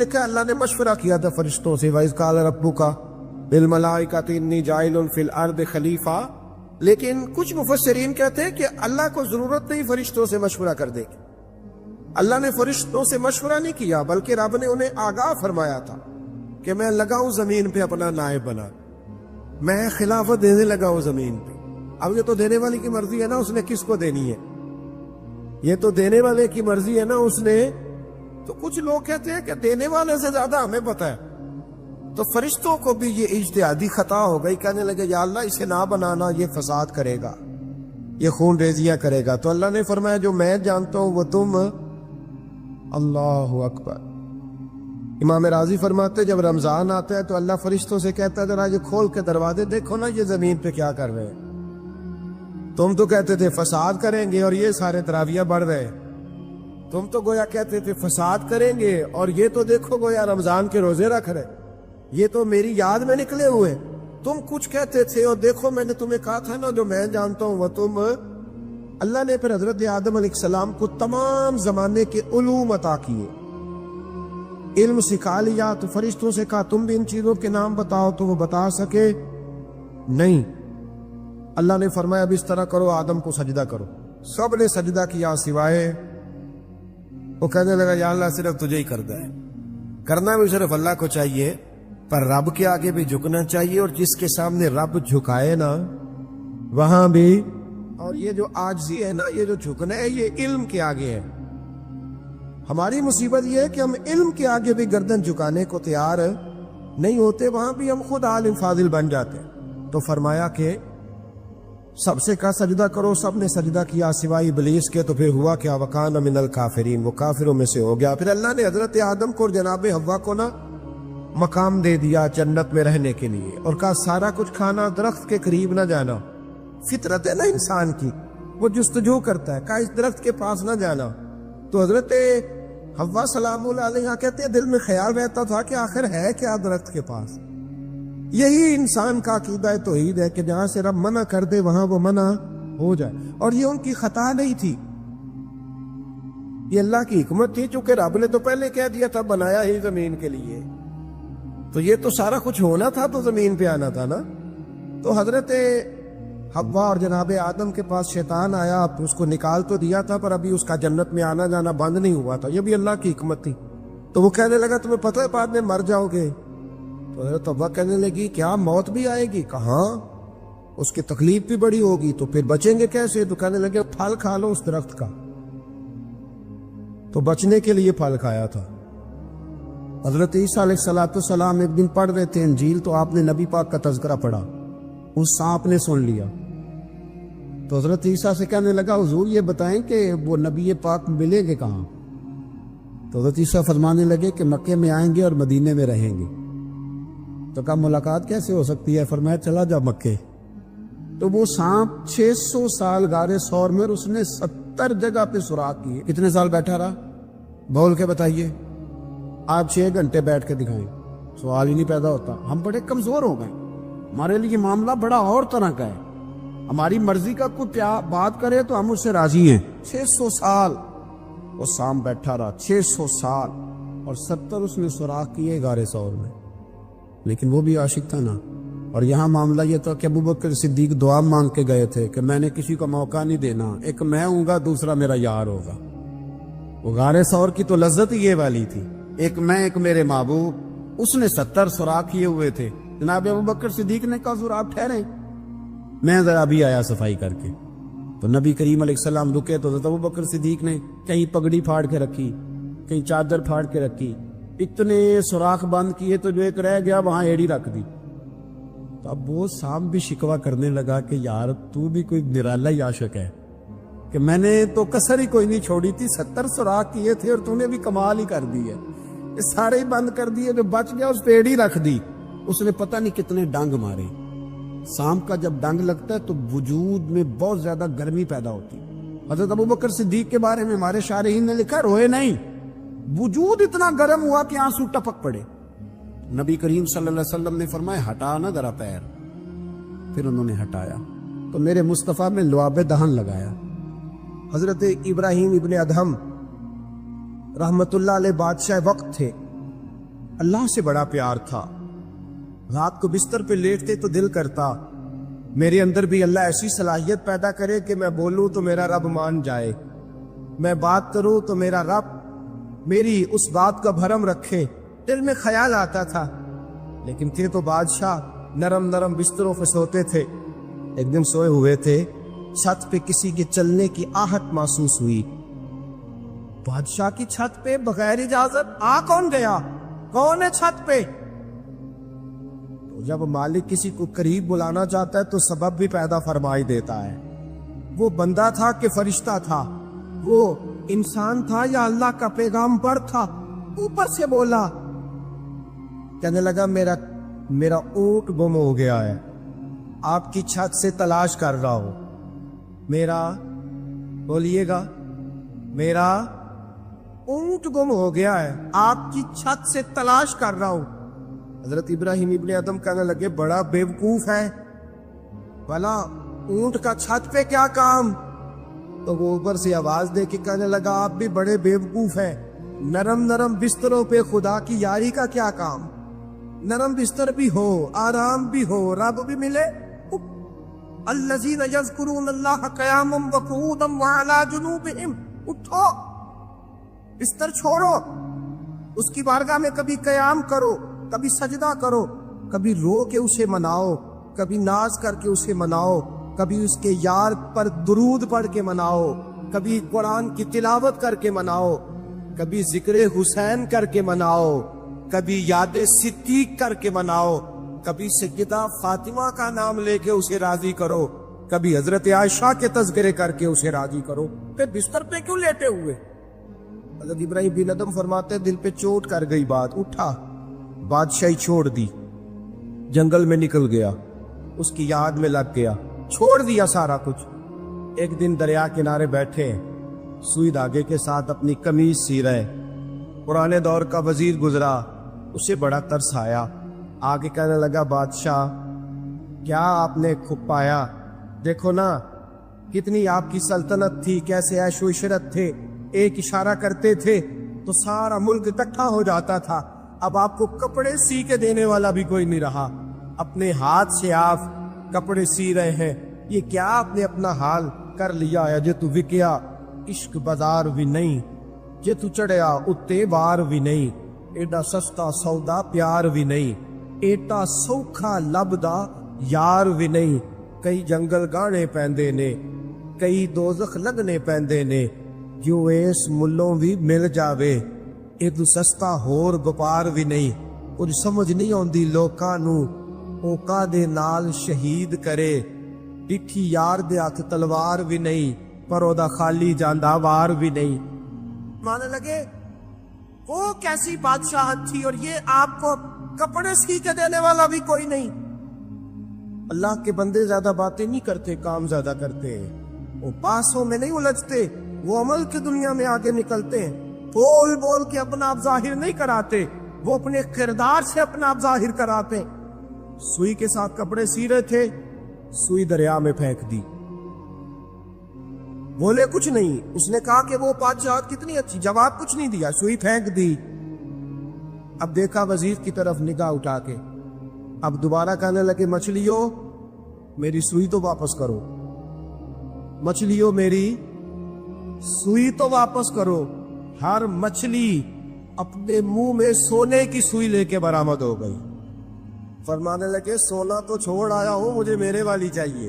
لکھا ہے اللہ نے مشورہ کیا تھا فرشتوں سے، وَإِذْ قَالَ رَبُّكَ لِلْمَلَائِكَةِ إِنِّي جَاعِلٌ فِي الْأَرْضِ خَلِيفَةً، لیکن کچھ مفسرین کہتے ہیں کہ اللہ کو ضرورت نہیں فرشتوں سے مشورہ کر دے گی۔ اللہ نے فرشتوں سے مشورہ نہیں کیا، بلکہ رب نے انہیں آگاہ فرمایا تھا کہ میں لگاؤں زمین پہ اپنا نائب بنا، میں خلافت دینے لگا ہوں زمین پہ۔ اب یہ تو دینے والے کی مرضی ہے نا اس نے کس کو دینی ہے، یہ تو دینے والے کی مرضی ہے نا اس نے۔ تو کچھ لوگ کہتے ہیں کہ دینے والے سے زیادہ ہمیں پتہ ہے، تو فرشتوں کو بھی یہ اجتہادی خطا ہو گئی، کہنے لگے یا اللہ اسے نہ بنانا، یہ فساد کرے گا، یہ خون ریزیاں کرے گا۔ تو اللہ نے فرمایا جو میں جانتا ہوں وہ تم، اللہ اکبر۔ امام راضی فرماتے جب رمضان آتا ہے تو اللہ فرشتوں سے کہتا ہے ذرا یہ کھول کے دروازے دیکھو نا یہ زمین پہ کیا کر رہے ہیں، تم تو کہتے تھے فساد کریں گے اور یہ سارے تراویح بڑھ رہے، تم تو گویا کہتے تھے فساد کریں گے اور یہ تو دیکھو گویا رمضان کے روزے رکھ رہے، یہ تو میری یاد میں نکلے ہوئے، تم کچھ کہتے تھے اور دیکھو میں نے تمہیں کہا تھا نا جو میں جانتا ہوں وہ تم۔ اللہ نے پھر حضرت آدم علیہ السلام کو تمام زمانے کے علوم عطا کیے، علم سکھا لیا، تو فرشتوں سے کہا تم بھی ان چیزوں کے نام بتاؤ، تو وہ بتا سکے نہیں۔ اللہ نے فرمایا اب اس طرح کرو آدم کو سجدہ کرو، سب نے سجدہ کیا سوائے، وہ کہنے لگا یا اللہ صرف تجھے ہی کرنا ہے، کرنا بھی صرف اللہ کو چاہیے، پر رب کے آگے بھی جھکنا چاہیے، اور جس کے سامنے رب جھکائے نا وہاں بھی۔ اور یہ جو عاجزی ہے نا، یہ جو جھکنا ہے، یہ علم کے آگے ہے۔ ہماری مصیبت یہ ہے کہ ہم علم کے آگے بھی گردن جھکانے کو تیار نہیں ہوتے، وہاں بھی ہم خود عالم فاضل بن جاتے ہیں۔ تو فرمایا کہ سب سے کہا سجدہ کرو، سب نے سجدہ کیا سوائے ابلیس کے، تو پھر ہوا کیا وَكَانَ مِنَ الْكَافِرِينَ، وہ کافروں میں سے ہو گیا۔ پھر اللہ نے حضرت آدم کو اور جناب حوا کو نا مقام دے دیا جنت میں رہنے کے لیے، اور کہا سارا کچھ کھانا، درخت کے قریب نہ جانا، فطرت ہے نا انسان کی، وہ جستجو کرتا ہے، کہا اس درخت کے پاس نہ جانا۔ تو حضرت حوا سلام اللہ علیہ کہتے ہیں دل میں خیال رہتا تھا کہ آخر ہے کیا درخت کے پاس۔ یہی انسان کا عقیدہ توحید ہے کہ جہاں سے رب منع کر دے وہاں وہ منع ہو جائے، اور یہ ان کی خطا نہیں تھی، یہ اللہ کی حکمت تھی، چونکہ رب نے تو پہلے کہہ دیا تھا بنایا ہی زمین کے لیے، تو یہ تو سارا کچھ ہونا تھا تو زمین پہ آنا تھا نا۔ تو حضرت حوا اور جناب آدم کے پاس شیطان آیا، تو اس کو نکال تو دیا تھا پر ابھی اس کا جنت میں آنا جانا بند نہیں ہوا تھا، یہ بھی اللہ کی حکمت تھی۔ تو وہ کہنے لگا تمہیں پتہ ہے بعد میں مر جاؤ گے، تو حضرت حوا کہنے لگی کیا موت بھی آئے گی؟ کہاں، اس کی تکلیف بھی بڑی ہوگی، تو پھر بچیں گے کیسے؟ تو کہنے لگے پھل کھا لو اس درخت کا، تو بچنے کے لیے پھل کھایا تھا۔ حضرت عیسیٰ علیہ السلام ایک دن پڑھ رہے تھے انجیل، تو آپ نے نبی پاک کا تذکرہ پڑھا، اس سانپ نے سن لیا، تو حضرت عیسیٰ سے کہنے لگا حضور یہ بتائیں کہ وہ نبی پاک ملیں گے کہاں؟ تو حضرت عیسیٰ فرمانے لگے کہ مکے میں آئیں گے اور مدینے میں رہیں گے۔ تو کہا ملاقات کیسے ہو سکتی ہے؟ فرمایا چلا جا مکے۔ تو وہ سانپ 600 سال غار ثور میں، اور اس نے 70 جگہ پہ سوراخ کیے۔ کتنے سال بیٹھا رہا؟ بول کے بتائیے، آپ 6 گھنٹے بیٹھ کے دکھائیں، سوال ہی نہیں پیدا ہوتا۔ ہم بڑے کمزور ہو گئے، ہمارے لیے معاملہ بڑا اور طرح کا ہے، ہماری مرضی کا کوئی بات کرے تو ہم اس سے راضی ہیں۔ 600 سال وہ سانپ بیٹھا رہا، 600 سال، اور 70 اس نے سوراخ کیے غار ثور میں، لیکن وہ بھی عاشق تھا نا۔ اور یہاں معاملہ یہ تھا کہ ابوبکر صدیق دعا مانگ کے گئے تھے کہ میں نے کسی کو موقع نہیں دینا، ایک میں ہوں گا دوسرا میرا یار ہوگا۔ وہ غار ثور کی تو لذت ہی یہ والی تھی، ایک میں ایک میرے محبوب۔ اس نے 70 سوراخ کیے ہوئے تھے، جناب ابوبکر صدیق نے کہا حضور آپ ٹھہریں، میں ذرا بھی آیا صفائی کر کے۔ تو نبی کریم علیہ السلام رکے، تو حضرت ابوبکر صدیق نے کہیں پگڑی پھاڑ کے رکھی، کہیں چادر پھاڑ کے رکھی، اتنے سوراخ بند کیے تو جو ایک رہ گیا وہاں ایڑی رکھ دی۔ تو اب وہ سانپ بھی شکوہ کرنے لگا کہ یار تو بھی کوئی نرالا ہی عاشق ہے کہ میں نے تو کسر ہی کوئی نہیں چھوڑی تھی، 70 سوراخ کیے تھے اور تو نے بھی کمال ہی کر دی ہے، یہ سارے ہی بند کر دیے، جو بچ گیا اس پہ ایڑی رکھ دی۔ اس نے پتہ نہیں کتنے ڈنگ مارے۔ سانپ کا جب ڈنگ لگتا ہے تو وجود میں بہت زیادہ گرمی پیدا ہوتی ہے۔ حضرت ابوبکر صدیق کے بارے میں ہمارے شارحین نے لکھا روئے نہیں، وجود اتنا گرم ہوا کہ آنسو ٹپک پڑے۔ نبی کریم صلی اللہ علیہ وسلم نے فرمایا ہٹا نہ ذرا پیر، پھر انہوں نے ہٹایا تو میرے مصطفیٰ میں لعاب دہن لگایا۔ حضرت ابراہیم ابن ادہم رحمت اللہ علیہ بادشاہ وقت تھے، اللہ سے بڑا پیار تھا. رات کو بستر پہ لیٹتے تو دل کرتا میرے اندر بھی اللہ ایسی صلاحیت پیدا کرے کہ میں بولوں تو میرا رب مان جائے, میں بات کروں تو میرا رب میری اس بات کا بھرم رکھے. دل میں خیال آتا تھا, لیکن تھے تو بادشاہ نرم نرم بستروں پہ سوتے تھے. ایک دن سوئے ہوئے تھے, چھت پہ کسی کے چلنے کی آہٹ محسوس ہوئی. بادشاہ کی چھت پہ بغیر اجازت آ کون گیا؟ کون ہے چھت پہ؟ تو جب مالک کسی کو قریب بلانا چاہتا ہے تو سبب بھی پیدا فرمائی دیتا ہے. وہ بندہ تھا کہ فرشتہ تھا؟ وہ انسان تھا یا اللہ کا پیغامبر تھا؟ اوپر سے بولا, کہنے لگا میرا اونٹ گم ہو گیا ہے, آپ کی چھت سے تلاش کر رہا ہوں. میرا بولیے گا, میرا اونٹ گم ہو گیا ہے, آپ کی چھت سے تلاش کر رہا ہوں. حضرت ابراہیم ابن ادم کہنے لگے بڑا بیوقوف ہے, بھلا اونٹ کا چھت پہ کیا کام؟ تو وہ اوپر سے آواز دے کے کہنے لگا آپ بھی بڑے بیوقوف ہیں, نرم نرم بستروں پہ خدا کی یاری کا کیا کام؟ نرم بستر بھی ہو, آرام بھی ہو, رب بھی ملے. الذین یذکرون اللہ قیاما وقعودا وعلی جنوبہم, اٹھو, بستر چھوڑو, اس کی بارگاہ میں کبھی قیام کرو, کبھی سجدہ کرو, کبھی رو کے اسے مناؤ, کبھی ناز کر کے اسے مناؤ, کبھی اس کے یار پر درود پڑھ کے مناؤ, کبھی قرآن کی تلاوت کر کے مناؤ, کبھی ذکر حسین کر کے مناؤ, کبھی یاد صدیق کر کے مناؤ, کبھی سیدہ فاطمہ کا نام لے کے اسے راضی کرو, کبھی حضرت عائشہ کے تذکرے کر کے اسے راضی کرو. پھر بستر پہ کیوں لیٹے ہوئے؟ حضرت ابراہیم بن ادم فرماتے دل پہ چوٹ کر گئی بات, اٹھا, بادشاہی چھوڑ دی, جنگل میں نکل گیا, اس کی یاد میں لگ گیا, چھوڑ دیا سارا کچھ. ایک دن دریا کنارے بیٹھے, سوئی دھاگے کے ساتھ اپنی قمیض سی رہے. پرانے دور کا وزیر گزرا, اسے بڑا ترس آیا, آگے کہنے لگا بادشاہ کیا آپ نے کھپ پایا؟ دیکھو نا کتنی آپ کی سلطنت تھی, کیسے عیش و عشرت تھے, ایک اشارہ کرتے تھے تو سارا ملک اکٹھا ہو جاتا تھا. اب آپ کو کپڑے سی کے دینے والا بھی کوئی نہیں رہا, اپنے ہاتھ سے آپ کپڑے سی رہے ہیں. یہ کیا آپ نے اپنا حال کر لیا ہے جے تو وکیا عشق بازار بھی نہیں, جے تو چڑھیا اتے بار بھی نہیں, ایڈا سستا سودا پیار بھی نہیں, ایٹا سوکھا لبدا یار بھی نہیں. کئی جنگل گانے پیندے نے, کئی دوزخ لگنے پیندے نے, جو اس ملوں بھی مل جاوے, ایدو سستا ہور گپار بھی نہیں. کچھ سمجھ نہیں آندی لوکاں نو, اوکا دے نال شہید کرے, ڈٹھی یار دے ہاتھ تلوار بھی نہیں, پر او دا خالی جاندا وار بھی نہیں. مانے لگے وہ کیسی بادشاہت تھی, اور یہ آپ کو کپڑے سی کے دینے والا بھی کوئی نہیں. اللہ کے بندے زیادہ باتیں نہیں کرتے, کام زیادہ کرتے ہیں. وہ پاسوں میں نہیں الجھتے, وہ عمل کی دنیا میں آگے نکلتے ہیں. بول بول کے اپنا آپ ظاہر نہیں کراتے, وہ اپنے کردار سے اپنا آپ ظاہر کراتے ہیں. سوئی کے ساتھ کپڑے سی رہے تھے, سوئی دریا میں پھینک دی. بولے کچھ نہیں, اس نے کہا کہ وہ بادشاہت کتنی اچھی, جواب کچھ نہیں دیا, سوئی پھینک دی. اب دیکھا وزیر کی طرف نگاہ اٹھا کے, اب دوبارہ کہنے لگے مچھلیوں میری سوئی تو واپس کرو, مچھلیوں میری سوئی تو واپس کرو. ہر مچھلی اپنے منہ میں سونے کی سوئی لے کے برآمد ہو گئی. فرمانے لگے سونا تو چھوڑ آیا ہوں, مجھے میرے والی چاہیے.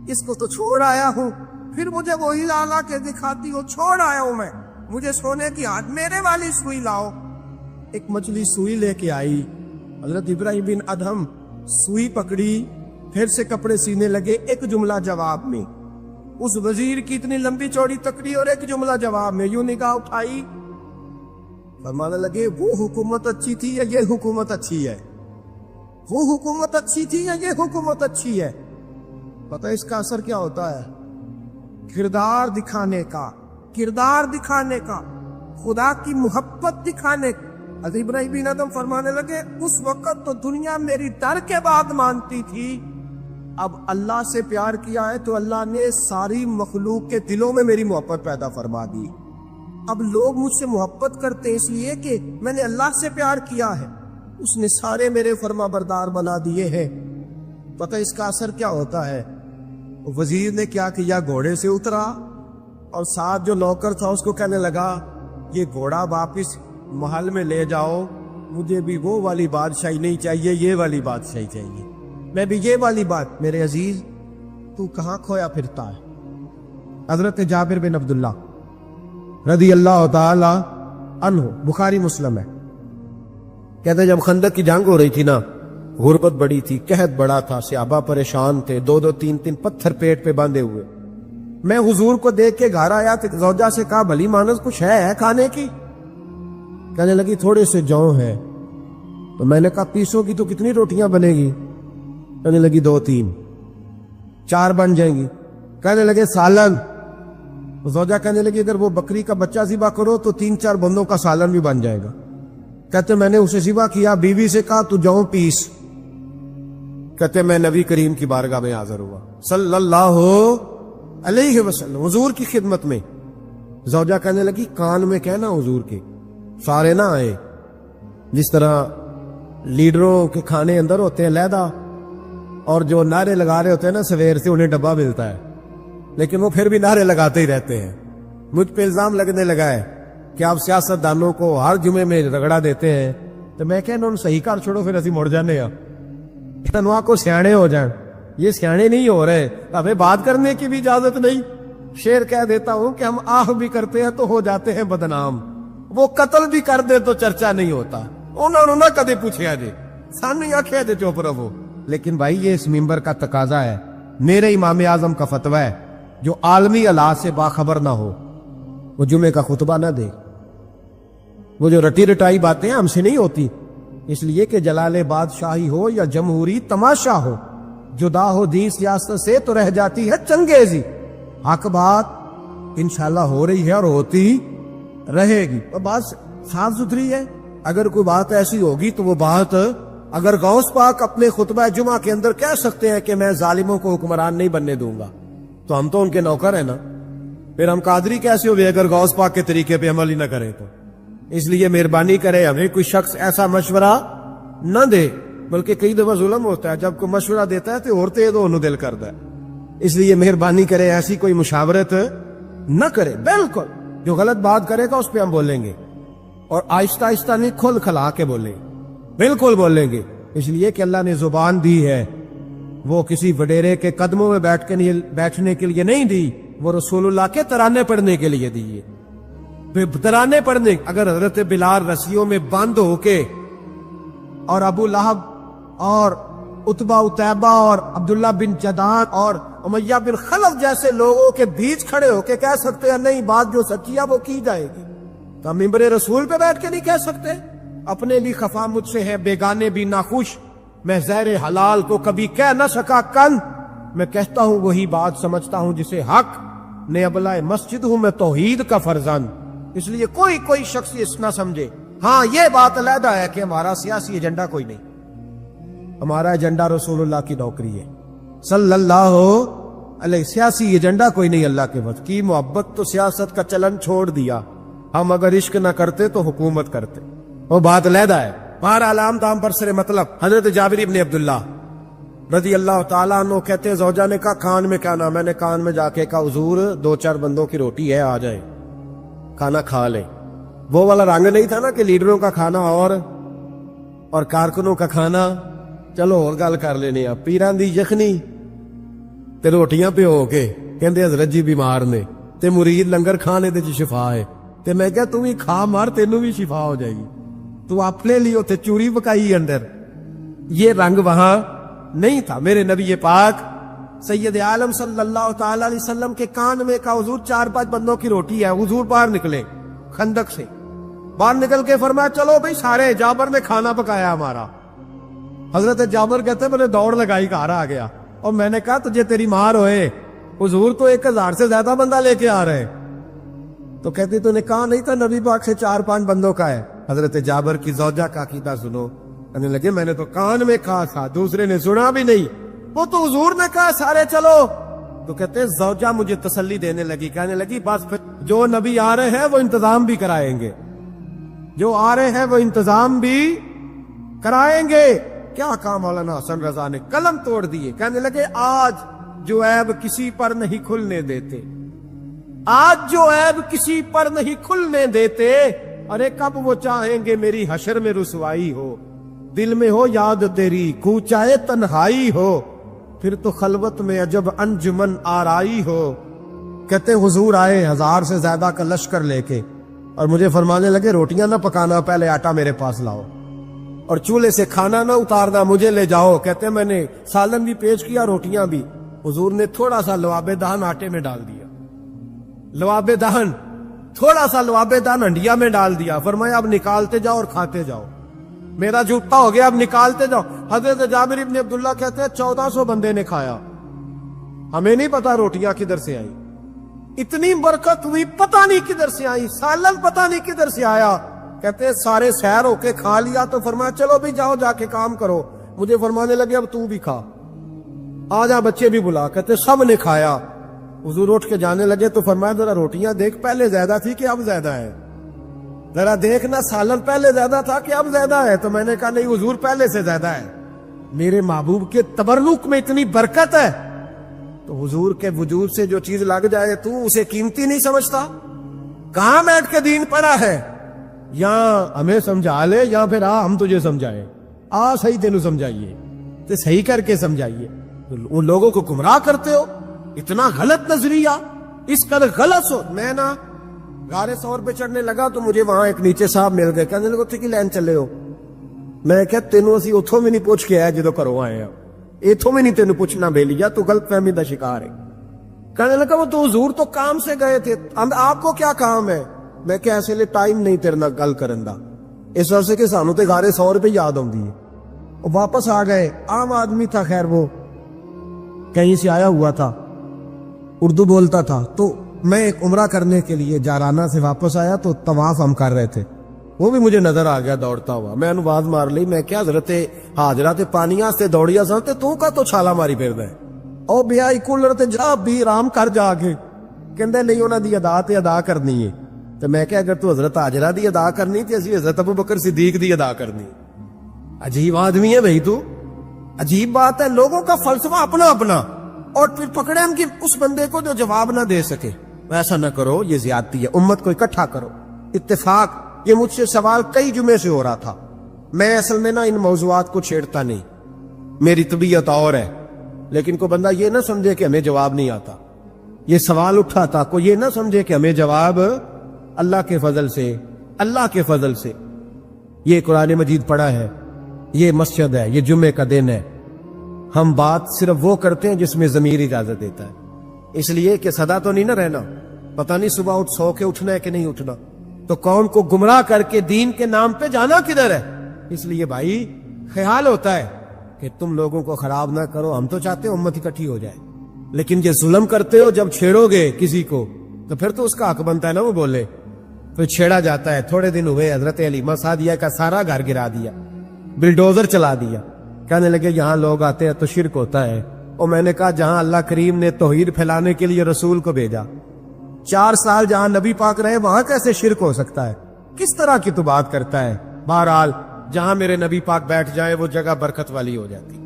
اس کو تو چھوڑ آیا ہوں, پھر مجھے وہی لا لا کے دکھاتی ہو. چھوڑ آیا ہوں میں, مجھے سونے کی ہاتھ میرے والی سوئی لاؤ. ایک مچھلی سوئی لے کے آئی. حضرت ابراہیم بن ادم سوئی پکڑی, پھر سے کپڑے سینے لگے. ایک جملہ جواب میں, اس وزیر کی اتنی لمبی چوڑی تکڑی اور ایک جملہ جواب میں. یوں نگاہ اٹھائی, فرمانے لگے وہ حکومت اچھی تھی یا یہ حکومت اچھی ہے, وہ حکومت اچھی تھی یا یہ حکومت اچھی ہے. پتہ اس کا اثر کیا ہوتا ہے؟ کردار دکھانے کا, کردار دکھانے کا, خدا کی محبت دکھانے کا. حضرت ابراہیم بن ادم فرمانے لگے اس وقت تو دنیا میری در کے بعد مانتی تھی, اب اللہ سے پیار کیا ہے تو اللہ نے ساری مخلوق کے دلوں میں میری محبت پیدا فرما دی. اب لوگ مجھ سے محبت کرتے ہیں اس لیے کہ میں نے اللہ سے پیار کیا ہے، اس نے سارے میرے فرما بردار بنا دیے ہیں۔ پتہ اس کا اثر کیا ہوتا ہے؟ وزیر نے کیا کیا، گھوڑے سے اترا اور ساتھ جو نوکر تھا اس کو کہنے لگا یہ گھوڑا واپس محل میں لے جاؤ، مجھے بھی وہ والی بادشاہی نہیں چاہیے، یہ والی بادشاہی چاہیے، میں بھی یہ والی بات۔ میرے عزیز تو کہاں کھویا پھرتا ہے؟ حضرت جابر بن عبداللہ رضی اللہ تعالی عنہ، بخاری مسلم ہے، کہتے ہیں جب خندق کی جنگ ہو رہی تھی نا، غربت بڑی تھی، قحط بڑا تھا، صحابہ پریشان تھے، 2-2 3-3 پتھر پیٹ پہ باندھے ہوئے۔ میں حضور کو دیکھ کے گھر آیا تو زوجہ سے کہا بھلی مانس کچھ ہے کھانے کی؟ کہنے لگی تھوڑے سے جو ہے۔ تو میں نے کہا پیسوں کی تو کتنی روٹیاں بنے گی؟ کہنے لگی 2-3، 4 بن جائیں گی۔ کہنے لگے سالن۔ زوجہ کہنے لگی اگر وہ بکری کا بچہ ذبح کرو تو 3-4 بندوں کا سالن بھی بن جائے گا۔ کہتے میں نے اسے ذبح کیا، بیوی سے کہا تو جاؤ پیس۔ کہتے میں نبی کریم کی بارگاہ میں حاضر ہوا صلی اللہ علیہ وسلم، حضور کی خدمت میں۔ زوجہ کہنے لگی کان میں کہنا حضور کے، سارے نہ آئے، جس طرح لیڈروں کے کھانے اندر ہوتے ہیں علیحدہ، اور جو نعرے لگا رہے ہوتے ہیں نا سویر سے انہیں ڈبہ ملتا ہے، لیکن وہ پھر بھی نعرے لگاتے ہی رہتے ہیں۔ مجھ پہ الزام لگنے لگا ہے کہ آپ سیاست دانوں کو ہر جمعے میں رگڑا دیتے ہیں، تو میں کہنا انہوں صحیح کر چھوڑو، پھر اسی مڑ جانے ہیں تنوا کو سیانے ہو جائیں۔ یہ سیانے نہیں ہو رہے، ہمیں بات کرنے کی بھی اجازت نہیں۔ شعر کہہ دیتا ہوں کہ ہم آہ بھی کرتے ہیں تو ہو جاتے ہیں بدنام، وہ قتل بھی کر دے تو چرچا نہیں ہوتا۔ انہوں نے کدے پوچھا جی سانو یا کہہ دے چوپ رہو۔ لیکن بھائی یہ اس ممبر کا تقاضا ہے، میرے امام اعظم کا فتویٰ ہے، جو عالمی حالات سے باخبر نہ ہو وہ جمعے کا خطبہ نہ دے۔ وہ جو رٹی رٹائی باتیں ہم سے نہیں ہوتی، اس لیے کہ جلال بادشاہی ہو یا جمہوری تماشا ہو، جدا ہو دین سیاست سے تو رہ جاتی ہے چنگیزی۔ حق بات انشاءاللہ ہو رہی ہے اور ہوتی رہے گی، اور بات صاف ستھری ہے۔ اگر کوئی بات ایسی ہوگی تو وہ بات، اگر غوث پاک اپنے خطبہ جمعہ کے اندر کہہ سکتے ہیں کہ میں ظالموں کو حکمران نہیں بننے دوں گا، تو ہم تو ان کے نوکر ہیں نا، پھر ہم قادری کیسے ہوئے اگر غوث پاک کے طریقے پہ عمل ہی نہ کریں تو؟ اس لیے مہربانی کرے ہمیں کوئی شخص ایسا مشورہ نہ دے، بلکہ کئی دفعہ ظلم ہوتا ہے، جب کوئی مشورہ دیتا ہے تو اور تیز انہوں دل کرتا ہے۔ اس لیے مہربانی کرے ایسی کوئی مشاورت نہ کرے، بالکل جو غلط بات کرے گا اس پہ ہم بولیں گے، اور آہستہ آہستہ نہیں، کھل کھلا کے بولیں، بالکل بولیں گے، اس لیے کہ اللہ نے زبان دی ہے، وہ کسی وڈیرے کے قدموں میں بیٹھنے کے لیے نہیں دی، وہ رسول اللہ کے ترانے پڑھنے کے لیے دی ہے۔ ترانے پڑھنے، اگر حضرت بلال رسیوں میں بند ہو کے اور ابو لہب اور عتبہ اتیبہ اور عبداللہ بن جدان اور امیہ بن خلف جیسے لوگوں کے بیچ کھڑے ہو کے کہہ سکتے ہیں نہیں بات جو سچی ہے وہ کی جائے گی، تو ہم ممبر رسول پہ بیٹھ کے نہیں کہہ سکتے؟ اپنے بھی خفا مجھ سے ہے، بیگانے بھی ناخوش، میں زہر حلال کو کبھی کہہ نہ سکا کن، میں کہتا ہوں وہی بات سمجھتا ہوں جسے حق نے ابلہ مسجد ہوں میں توحید کا فرزند۔ اس لیے کوئی شخص یہ نہ سمجھے، ہاں یہ بات علیحدہ ہے کہ ہمارا سیاسی ایجنڈا کوئی نہیں، ہمارا ایجنڈا رسول اللہ کی نوکری ہے صلی اللہ علیہ، سیاسی ایجنڈا کوئی نہیں۔ اللہ کے وقت کی محبت تو سیاست کا چلن چھوڑ دیا، ہم اگر عشق نہ کرتے تو حکومت کرتے، وہ بات علیحدہ ہے۔ بہرحال عام دام پر سر مطلب، حضرت جابر ابن عبداللہ رضی اللہ تعالیٰ عنہ کہتے ہیں زوجہ نے کہا کان میں کیا نام، میں نے کان میں جا کے کہا حضور 2-4 بندوں کی روٹی ہے، آ جائیں کھانا کھا لیں۔ وہ والا رنگ نہیں تھا نا کہ لیڈروں کا کھانا اور کارکنوں کا کھانا، چلو اور گل کر لینے، پیران دی یخنی تے روٹیاں پہ ہو کے کہندے حضرت جی بیمار نے تے مرید لنگر کھانے دے شفا ہے، تے میں کہا تم ہی کھا مار تینوں بھی شفا ہو جائے گی، تو اپنے لیے تے چوری پکائی اندر۔ یہ رنگ وہاں نہیں تھا۔ میرے نبی پاک سید عالم صلی اللہ تعالی علیہ وسلم کے کان میں کہا حضور 4-5 بندوں کی روٹی ہے، حضور باہر نکلے خندق سے، باہر نکل کے فرمایا چلو بھائی سارے، جابر نے کھانا پکایا ہمارا۔ حضرت جابر کہتے ہیں میں نے دوڑ لگائی، گھر آ گیا، اور میں نے کہا تجھے تیری مار ہوئے، حضور تو 1000 سے زیادہ بندہ لے کے آ رہے، تو کہتی تو نے کہا نہیں تھا نبی پاک سے 4-5 بندوں کا ہے۔ حضرت جابر کی زوجہ کا عقیدہ سنو، کہنے لگے میں نے تو کان میں کہا تھا، دوسرے نے سنا بھی نہیں، وہ تو حضور نے کہا سارے چلو، تو کہتے ہیں زوجہ مجھے تسلی دینے لگی، کہنے لگی بس پھر جو نبی آ رہے ہیں وہ انتظام بھی کرائیں گے، جو آ رہے ہیں وہ انتظام بھی کرائیں گے۔ کیا کام مولانا حسن رضا نے قلم توڑ دیے، کہنے لگے آج جو عیب کسی پر نہیں کھلنے دیتے، آج جو عیب کسی پر نہیں کھلنے دیتے، ارے کب وہ چاہیں گے میری حشر میں رسوائی ہو، دل میں ہو یاد تیری کوچائے تنہائی ہو، پھر تو خلوت میں عجب انجمن آرائی ہو۔ کہتے حضور آئے 1000 سے زیادہ کا لشکر لے کے، اور مجھے فرمانے لگے روٹیاں نہ پکانا، پہلے آٹا میرے پاس لاؤ، اور چولہے سے کھانا نہ اتارنا، مجھے لے جاؤ۔ کہتے میں نے سالن بھی پیش کیا، روٹیاں بھی۔ حضور نے تھوڑا سا لواب دہن آٹے میں ڈال دیا، لواب دہن، تھوڑا سا لواب دہن ہنڈیا میں ڈال دیا، فرمایا اب نکالتے جاؤ اور کھاتے جاؤ، میرا جھوٹا ہو گیا، اب نکالتے جاؤ۔ حضرت جابر ابن عبداللہ کہتے ہیں 1400 بندے نے کھایا، ہمیں نہیں پتا روٹیاں کدھر سے آئی، اتنی برکت ہوئی پتہ نہیں کدھر سے آئی، سالن پتہ نہیں کدھر سے آیا۔ کہتے ہیں سارے سیر ہو کے کھا لیا تو فرمایا چلو بھی جاؤ جا کے کام کرو، مجھے فرمانے لگے اب تو بھی کھا، آ جا بچے بھی بلا۔ کہتے سب نے کھایا، حضور اٹھ کے جانے لگے تو فرمایا ذرا روٹیاں دیکھ، پہلے زیادہ تھی کہ اب زیادہ ہے، ذرا دیکھنا سالن پہلے زیادہ تھا کہ اب زیادہ ہے۔ تو میں نے کہا نہیں حضور پہلے سے زیادہ ہے، میرے محبوب کے تبرک میں اتنی برکت ہے۔ تو حضور کے وجود سے جو چیز لگ جائے تو اسے قیمتی نہیں سمجھتا؟ کہاں بیٹھ کے دین پڑھا ہے؟ یا ہمیں سمجھا لے یا پھر ہم تجھے سمجھائیں، صحیح تینوں سمجھائیے تو صحیح کر کے سمجھائیے۔ ان لوگوں کو گمراہ کرتے ہو، اتنا غلط نظریہ، اس قدر غلط سو۔ میں نا غار ثور پہ چڑھنے لگا تو مجھے وہاں ایک نیچے صاحب مل گئے، کہنے لگے کی لین چلے ہو؟ میں کہ تینوں اسی اتھوں میں نہیں پوچھ کے آئے جدو کرو آئے ہیں، اتھوں میں نہیں تینوں پوچھنا بے لیا، تو غلط فہمی دا شکار ہے۔ کہنے لگا وہ تو حضور تو کام سے گئے تھے، آپ کو کیا کام ہے؟ میں کہ ایسے لئے ٹائم نہیں تیرے نہ گل کرن دا، اس وجہ سے کہ سانو تے غار ثور پہ یاد آؤندی ہے۔ وہ واپس آ گئے، عام آدمی تھا، خیر وہ کہیں سے آیا ہوا تھا، اردو بولتا تھا۔ تو میں ایک عمرہ کرنے کے لیے جارانہ سے واپس آیا تو طواف ہم کر رہے تھے، وہ بھی مجھے نظر آ گیا دوڑتا ہوا، میں انہوں آواز مار لی، میں کیا حضرت حاجرہ تے پانیاں سے دوڑیا سانتے تو کا تو چھالا ماری پھر دے او بیائی کولر تے جا بھی رام کر جا کے، کہندے نہیں انہاں دی ادا تے ادا کرنی ہے۔ تو میں کہ اگر تو حضرت حاجرہ دی ادا کرنی تے اسی حضرت ابوبکر صدیق دی ادا کرنی۔ عجیب آدمی ہے بھائی تو، عجیب بات ہے، لوگوں کا فلسفہ اپنا اپنا، اور پھر پکڑے ہم کہ اس بندے کو جو جواب نہ دے سکے۔ ایسا نہ کرو، یہ زیادتی ہے، امت کو اکٹھا کرو، اتفاق۔ یہ مجھ سے سوال کئی جمعے سے ہو رہا تھا، میں اصل میں نا ان موضوعات کو چھیڑتا نہیں، میری طبیعت اور ہے، لیکن کوئی بندہ یہ نہ سمجھے کہ ہمیں جواب نہیں آتا۔ یہ سوال اٹھا تھا، کوئی یہ نہ سمجھے کہ ہمیں جواب اللہ کے فضل سے، اللہ کے فضل سے۔ یہ قرآن مجید پڑھا ہے، یہ مسجد ہے، یہ جمعے کا دن ہے، ہم بات صرف وہ کرتے ہیں جس میں ضمیر اجازت دیتا ہے، اس لیے کہ سدا تو نہیں نہ رہنا، پتہ نہیں صبح اٹھ سو کے اٹھنا ہے کہ نہیں اٹھنا، تو قوم کو گمراہ کر کے دین کے نام پہ جانا کدھر ہے؟ اس لیے بھائی خیال ہوتا ہے کہ تم لوگوں کو خراب نہ کرو، ہم تو چاہتے ہیں امت اکٹھی ہو جائے، لیکن یہ ظلم کرتے ہو، جب چھیڑو گے کسی کو تو پھر تو اس کا حق بنتا ہے نا وہ بولے، پھر چھیڑا جاتا ہے۔ تھوڑے دن ہوئے حضرت حلیمہ سعدیہ کا سارا گھر گرا دیا، بلڈوزر چلا دیا، کہنے لگے یہاں لوگ آتے ہیں تو شرک ہوتا ہے۔ اور میں نے کہا جہاں اللہ کریم نے توحید پھیلانے کے لیے رسول کو بھیجا، 4 سال جہاں نبی پاک رہے، وہاں کیسے شرک ہو سکتا ہے؟ کس طرح کی تو بات کرتا ہے؟ بہرحال جہاں میرے نبی پاک بیٹھ جائے وہ جگہ برکت والی ہو جاتی،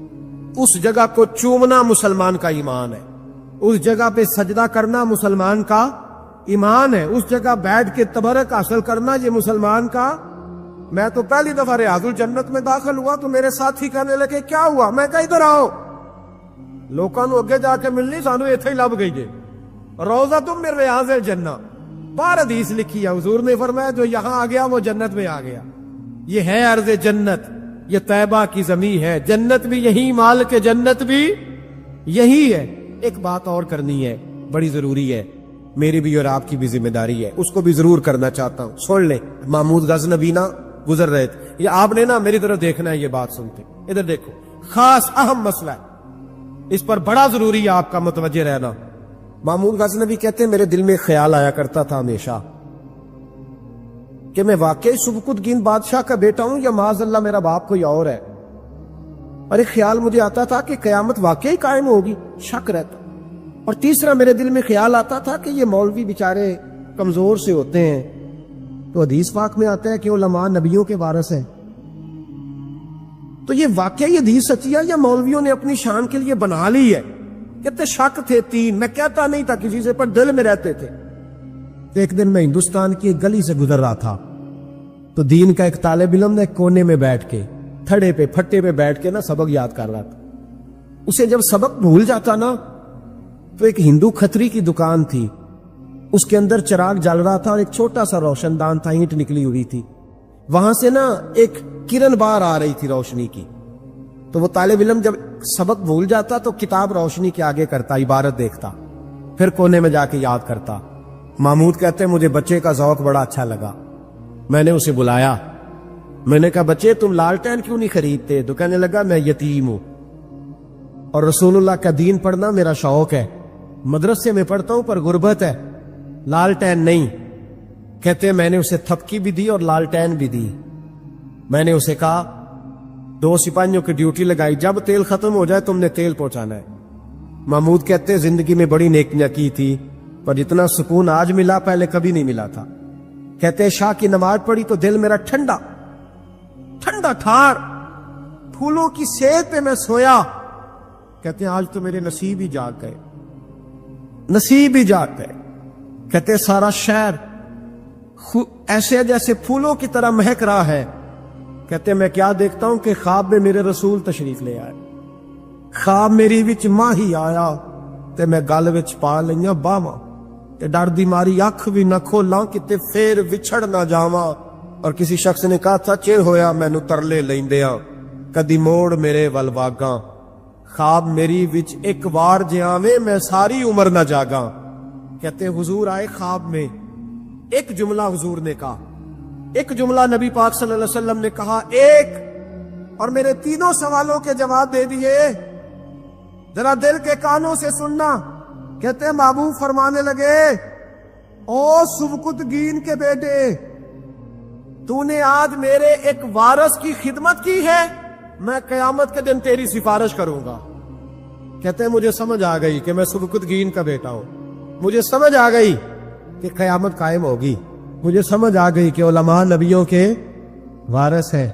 اس جگہ کو چومنا مسلمان کا ایمان ہے، اس جگہ پہ سجدہ کرنا مسلمان کا ایمان ہے، اس جگہ بیٹھ کے تبرک حاصل کرنا یہ مسلمان کا۔ میں تو پہلی دفعہ ریاض الجنت میں داخل ہوا تو میرے ساتھی کہنے لگے کیا ہوا؟ میں کہا ادھر آؤ، لوکاں نوں اگے جا کے ملنی، سانو ایتھے ہی لب گئی جے، روضۃ من ریاض الجنہ، بار حدیث لکھی ہے، حضور نے فرمایا جو یہاں آ گیا وہ جنت میں آ گیا۔ یہ ہے عرض جنت، یہ طیبہ کی زمین ہے، جنت بھی یہی، مال کے جنت بھی یہی ہے۔ ایک بات اور کرنی ہے، بڑی ضروری ہے، میری بھی اور آپ کی بھی ذمہ داری ہے، اس کو بھی ضرور کرنا چاہتا ہوں، سن لیں۔ محمود غزنوی نا گزر رہے تھے، یہ آپ نے نا میری طرف دیکھنا ہے، یہ بات سنتے ادھر دیکھو، خاص اہم مسئلہ ہے، اس پر بڑا ضروری ہے آپ کا متوجہ رہنا۔ محمود غزنوی کہتے ہیں میرے دل میں خیال آیا کرتا تھا ہمیشہ کہ میں واقعی سبکتگین بادشاہ کا بیٹا ہوں یا معاذ اللہ میرا باپ کوئی اور ہے، اور ایک خیال مجھے آتا تھا کہ قیامت واقعی قائم ہوگی، شک رہتا، اور تیسرا میرے دل میں خیال آتا تھا کہ یہ مولوی بیچارے کمزور سے ہوتے ہیں، تو حدیث پاک میں آتا ہے کہ علماء نبیوں کے وارث ہیں، تو یہ واقعہ یہ حدیث سچی ہے یا مولویوں نے اپنی شان کے لیے بنا لی ہے؟ کہتے شک تھے تین، میں کہتا نہیں تھا کسی سے، پر دل میں رہتے تھے۔ تو ایک دن میں ہندوستان کی ایک گلی سے گزر رہا تھا، تو دین کا ایک طالب علم نے ایک کونے میں بیٹھ کے تھڑے پہ پھٹے پہ بیٹھ کے نا سبق یاد کر رہا تھا۔ اسے جب سبق بھول جاتا نا تو ایک ہندو کھتری کی دکان تھی، اس کے اندر چراغ جل رہا تھا اور ایک چھوٹا سا روشن دان تھا، اینٹ نکلی ہوئی تھی، وہاں سے نا ایک کرن بار آ رہی تھی روشنی کی۔ تو وہ طالب علم جب سبق بھول جاتا تو کتاب روشنی کے آگے کرتا، عبارت دیکھتا، پھر کونے میں جا کے یاد کرتا۔ محمود کہتے مجھے بچے کا ذوق بڑا اچھا لگا، میں نے اسے بلایا، میں نے کہا بچے تم لالٹین کیوں نہیں خریدتے؟ تو کہنے لگا میں یتیم ہوں اور رسول اللہ کا دین پڑھنا میرا شوق ہے، مدرسے میں پڑھتا ہوں پر غربت ہے، لالٹین نہیں۔ کہتے میں نے اسے تھپکی بھی دی اور لالٹین بھی دی۔ میں نے اسے کہا 2 سپاہیوں کی ڈیوٹی لگائی، جب تیل ختم ہو جائے تم نے تیل پہنچانا ہے۔ محمود کہتے زندگی میں بڑی نیکیاں کی تھی پر جتنا سکون آج ملا پہلے کبھی نہیں ملا تھا۔ کہتے شاہ کی نماز پڑھی تو دل میرا ٹھنڈا ٹھنڈا ٹھار، پھولوں کی سیت پہ میں سویا۔ کہتے آج تو میرے نصیب ہی جاگ گئے، نصیب ہی جاگ گئے۔ کہتے سارا شہر ایسے جیسے پھولوں کی طرح مہک رہا ہے۔ کہتے میں کیا دیکھتا ہوں کہ خواب میں میرے رسول تشریف لے آئے، خواب میری وچ ماہی آیا تے میں گل وچ پا لئیاں باواں تے ڈر دی ماری اکھ بھی نہ کھولاں کتے پھر وچھڑ نہ جاواں۔ اور کسی شخص نے کہا تھا چر ہویا مینوں ترلے لیندیاں کدی موڑ میرے ول واگاں، خواب میری وچ ایک وار جے آویں میں ساری عمر نہ جاگاں۔ کہتے حضور آئے خواب میں، ایک جملہ حضور نے کہا، ایک جملہ نبی پاک صلی اللہ علیہ وسلم نے کہا ایک، اور میرے تینوں سوالوں کے جواب دے دیے، ذرا دل کے کانوں سے سننا۔ کہتے محبوب فرمانے لگے او سبکتگین کے بیٹے، تو نے آج میرے ایک وارث کی خدمت کی ہے، میں قیامت کے دن تیری سفارش کروں گا۔ کہتے مجھے سمجھ آ گئی کہ میں سبکتگین کا بیٹا ہوں، مجھے سمجھ آ گئی کہ قیامت قائم ہوگی، مجھے سمجھ آ گئی کہ علماء نبیوں کے وارث ہے۔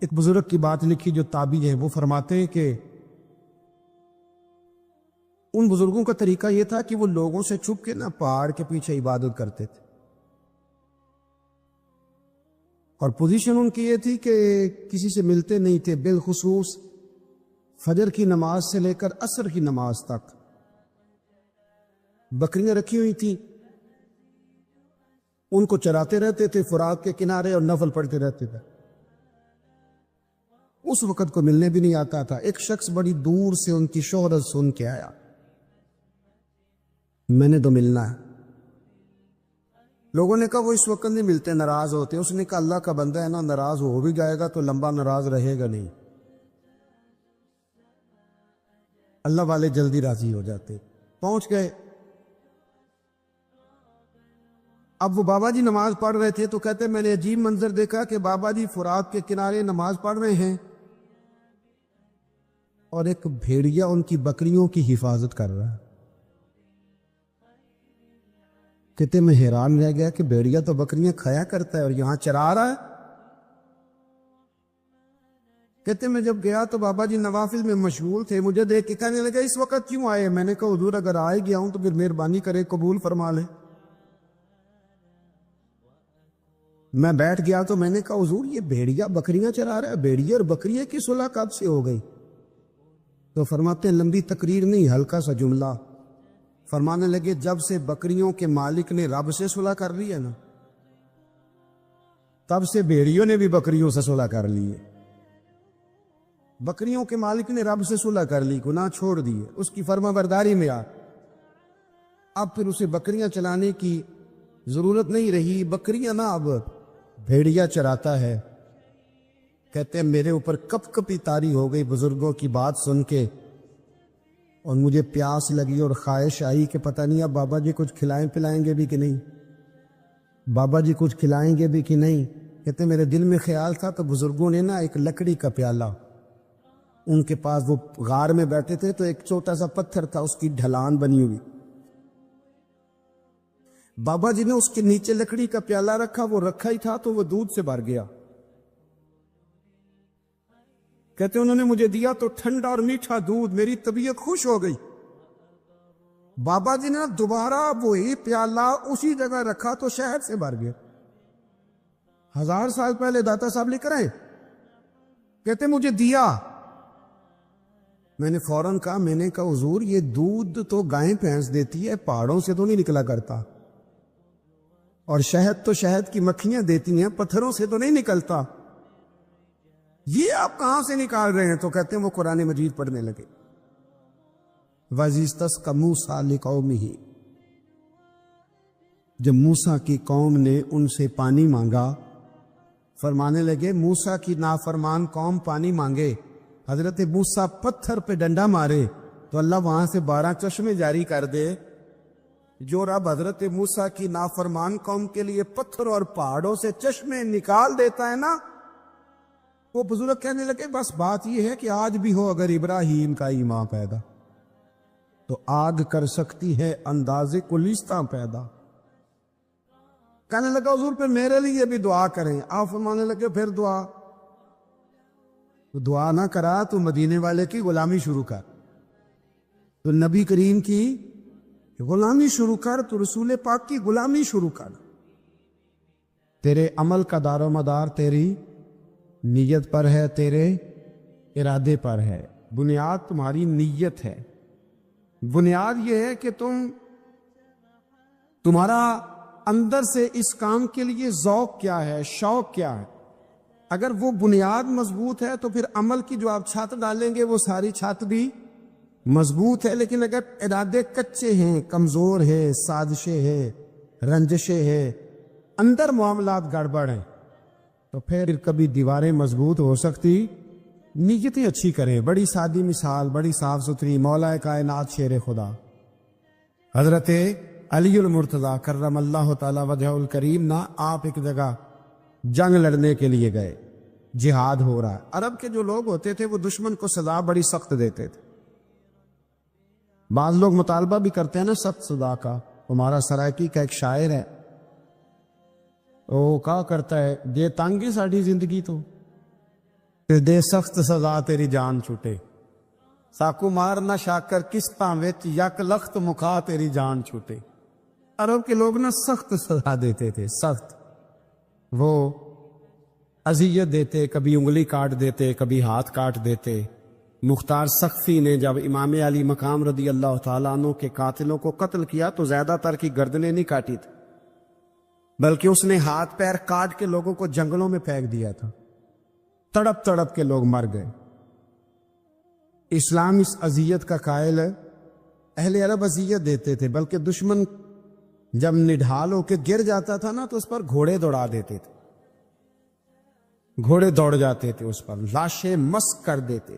ایک بزرگ کی بات لکھی جو تابعی ہے، وہ فرماتے ہیں کہ ان بزرگوں کا طریقہ یہ تھا کہ وہ لوگوں سے چھپ کے نا پہاڑ کے پیچھے عبادت کرتے تھے، اور پوزیشن ان کی یہ تھی کہ کسی سے ملتے نہیں تھے، بالخصوص فجر کی نماز سے لے کر عصر کی نماز تک بکریاں رکھی ہوئی تھی، ان کو چراتے رہتے تھے فرات کے کنارے اور نفل پڑھتے رہتے تھے۔ اس وقت کو ملنے بھی نہیں آتا تھا۔ ایک شخص بڑی دور سے ان کی شہرت سن کے آیا، میں نے تو ملنا ہے۔ لوگوں نے کہا وہ اس وقت نہیں ملتے، ناراض ہوتے۔ اس نے کہا اللہ کا بندہ ہے نا، ناراض ہو بھی جائے گا تو لمبا ناراض رہے گا نہیں، اللہ والے جلدی راضی ہو جاتے۔ پہنچ گئے۔ اب وہ بابا جی نماز پڑھ رہے تھے تو کہتے میں نے عجیب منظر دیکھا کہ بابا جی فرات کے کنارے نماز پڑھ رہے ہیں اور ایک بھیڑیا ان کی بکریوں کی حفاظت کر رہا ہے۔ کہتے میں حیران رہ گیا کہ بھیڑیا تو بکریاں کھایا کرتا ہے اور یہاں چرا رہا ہے۔ کہتے میں جب گیا تو بابا جی نوافل میں مشغول تھے، مجھے دیکھ کے کہنے لگا اس وقت کیوں آئے؟ میں نے کہا حضور اگر آئے گیا ہوں تو پھر مہربانی کرے قبول فرما لے۔ میں بیٹھ گیا تو میں نے کہا حضور یہ بھیڑیا بکریاں چرا رہا ہے، بھیڑیا اور بکریے کی صلح کب سے ہو گئی؟ تو فرماتے ہیں لمبی تقریر نہیں، ہلکا سا جملہ۔ فرمانے لگے جب سے بکریوں کے مالک نے رب سے صلح کر لی ہے نا، تب سے بھیڑیوں نے بھی بکریوں سے صلح کر لی ہے۔ بکریوں کے مالک نے رب سے صلح کر لی، گناہ چھوڑ دیے، اس کی فرما برداری میں آ، اب پھر اسے بکریاں چلانے کی ضرورت نہیں رہی، بکریاں نہ اب بھیڑیا چراتا ہے۔ کہتے ہیں میرے اوپر کپ کپی طاری ہو گئی بزرگوں کی بات سن کے، اور مجھے پیاس لگی اور خواہش آئی کہ پتہ نہیں اب بابا جی کچھ کھلائیں پلائیں گے بھی کہ نہیں، بابا جی کچھ کھلائیں گے بھی کہ نہیں۔ کہتے میرے دل میں خیال تھا تو بزرگوں نے نا ایک لکڑی کا پیالہ ان کے پاس وہ غار میں بیٹھے تھے تو ایک چھوٹا سا پتھر تھا، اس کی ڈھلان بنی ہوئی، بابا جی نے اس کے نیچے لکڑی کا پیالہ رکھا، وہ رکھا ہی تھا تو وہ دودھ سے بھر گیا۔ کہتے انہوں نے مجھے دیا تو ٹھنڈا اور میٹھا دودھ، میری طبیعت خوش ہو گئی۔ بابا جی نے دوبارہ وہی پیالہ اسی جگہ رکھا تو شہد سے بھر گیا۔ 1000 سال پہلے داتا صاحب لکھ رہے ہیں، کہتے مجھے دیا، میں نے فوراً کہا، میں نے کہا حضور یہ دودھ تو گائیں بھینس دیتی ہے، پہاڑوں سے تو نہیں نکلا کرتا، اور شہد تو شہد کی مکھیاں دیتی ہیں، پتھروں سے تو نہیں نکلتا، یہ آپ کہاں سے نکال رہے ہیں؟ تو کہتے ہیں وہ قرآن مجید پڑھنے لگے۔ وَإِذِ اسْتَسْقَىٰ مُوسَىٰ لِقَوْمِهِ، جب موسیٰ کی قوم نے ان سے پانی مانگا، فرمانے لگے موسیٰ کی نافرمان قوم پانی مانگے، حضرت موسیٰ پتھر پہ ڈنڈا مارے تو اللہ وہاں سے 12 چشمے جاری کر دے۔ جو رب حضرت موسیٰ کی نافرمان قوم کے لیے پتھر اور پہاڑوں سے چشمے نکال دیتا ہے نا، وہ بزرگ کہنے لگے بس بات یہ ہے کہ آج بھی ہو اگر ابراہیم کا ایمان پیدا تو آگ کر سکتی ہے انداز کلیستہ پیدا۔ کہنے لگا حضور پھر میرے لیے بھی دعا کریں، آپ فرمانے لگے پھر دعا، تو دعا نہ کرا تو مدینے والے کی غلامی شروع کر، تو نبی کریم کی غلامی شروع کر، تو رسول پاک کی غلامی شروع کر۔ تیرے عمل کا دار و مدار تیری نیت پر ہے، تیرے ارادے پر ہے، بنیاد تمہاری نیت ہے۔ بنیاد یہ ہے کہ تمہارا اندر سے اس کام کے لیے ذوق کیا ہے، شوق کیا ہے۔ اگر وہ بنیاد مضبوط ہے تو پھر عمل کی جو آپ چھت ڈالیں گے وہ ساری چھت بھی مضبوط ہے، لیکن اگر ارادے کچے ہیں، کمزور ہے، سازشیں ہیں، رنجشیں ہیں، اندر معاملات گڑبڑ ہیں، تو پھر کبھی دیواریں مضبوط ہو سکتی، نیتیں اچھی کریں۔ بڑی سادی مثال، بڑی صاف ستھری، مولا کائنات شیر خدا حضرت علی المرتضیٰ کرم اللہ تعالی وجہ الکریم نہ، آپ ایک جگہ جنگ لڑنے کے لیے گئے، جہاد ہو رہا ہے۔ عرب کے جو لوگ ہوتے تھے وہ دشمن کو سزا بڑی سخت دیتے تھے، بعض لوگ مطالبہ بھی کرتے ہیں نا سخت سزا کا۔ ہمارا سرائکی کا ایک شاعر ہے، وہ کہا کرتا ہے دے تانگی ساڑھی زندگی تو دے سخت سزا تیری جان چھوٹے، ساکو مار نہ شاکر قسطاں وچ یک لخت مکھا تیری جان چھوٹے۔ عرب کے لوگ نا سخت سزا دیتے تھے، سخت، وہ اذیت دیتے، کبھی انگلی کاٹ دیتے، کبھی ہاتھ کاٹ دیتے۔ مختار سقفی نے جب امام علی مقام رضی اللہ تعالیٰ عنہ کے قاتلوں کو قتل کیا تو زیادہ تر کی گردنیں نہیں کاٹی تھی، بلکہ اس نے ہاتھ پیر کاٹ کے لوگوں کو جنگلوں میں پھینک دیا تھا، تڑپ تڑپ کے لوگ مر گئے۔ اسلام اس اذیت کا قائل ہے۔ اہل عرب اذیت دیتے تھے، بلکہ دشمن جب نڈھال ہو کے گر جاتا تھا نا تو اس پر گھوڑے دوڑا دیتے تھے، گھوڑے دوڑ جاتے تھے اس پر، لاشیں مسک کر دیتے،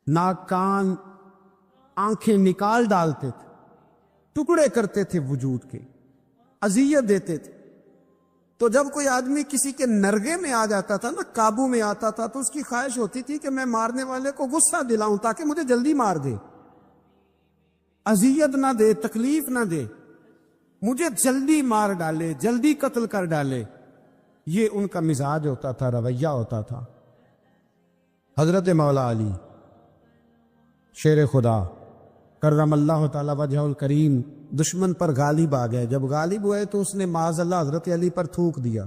ناک کان آنکھیں نکال ڈالتے تھے، ٹکڑے کرتے تھے وجود کے، اذیت دیتے تھے۔ تو جب کوئی آدمی کسی کے نرگے میں آ جاتا تھا نا، قابو میں آتا تھا، تو اس کی خواہش ہوتی تھی کہ میں مارنے والے کو غصہ دلاؤں تاکہ مجھے جلدی مار دے، اذیت نہ دے، تکلیف نہ دے، مجھے جلدی مار ڈالے، جلدی قتل کر ڈالے۔ یہ ان کا مزاج ہوتا تھا، رویہ ہوتا تھا۔ حضرت مولا علی شیر خدا کرم اللہ تعالی وجہ الکریم دشمن پر غالب آ گئے۔ جب غالب ہوئے تو اس نے معاذ اللہ حضرت علی پر تھوک دیا۔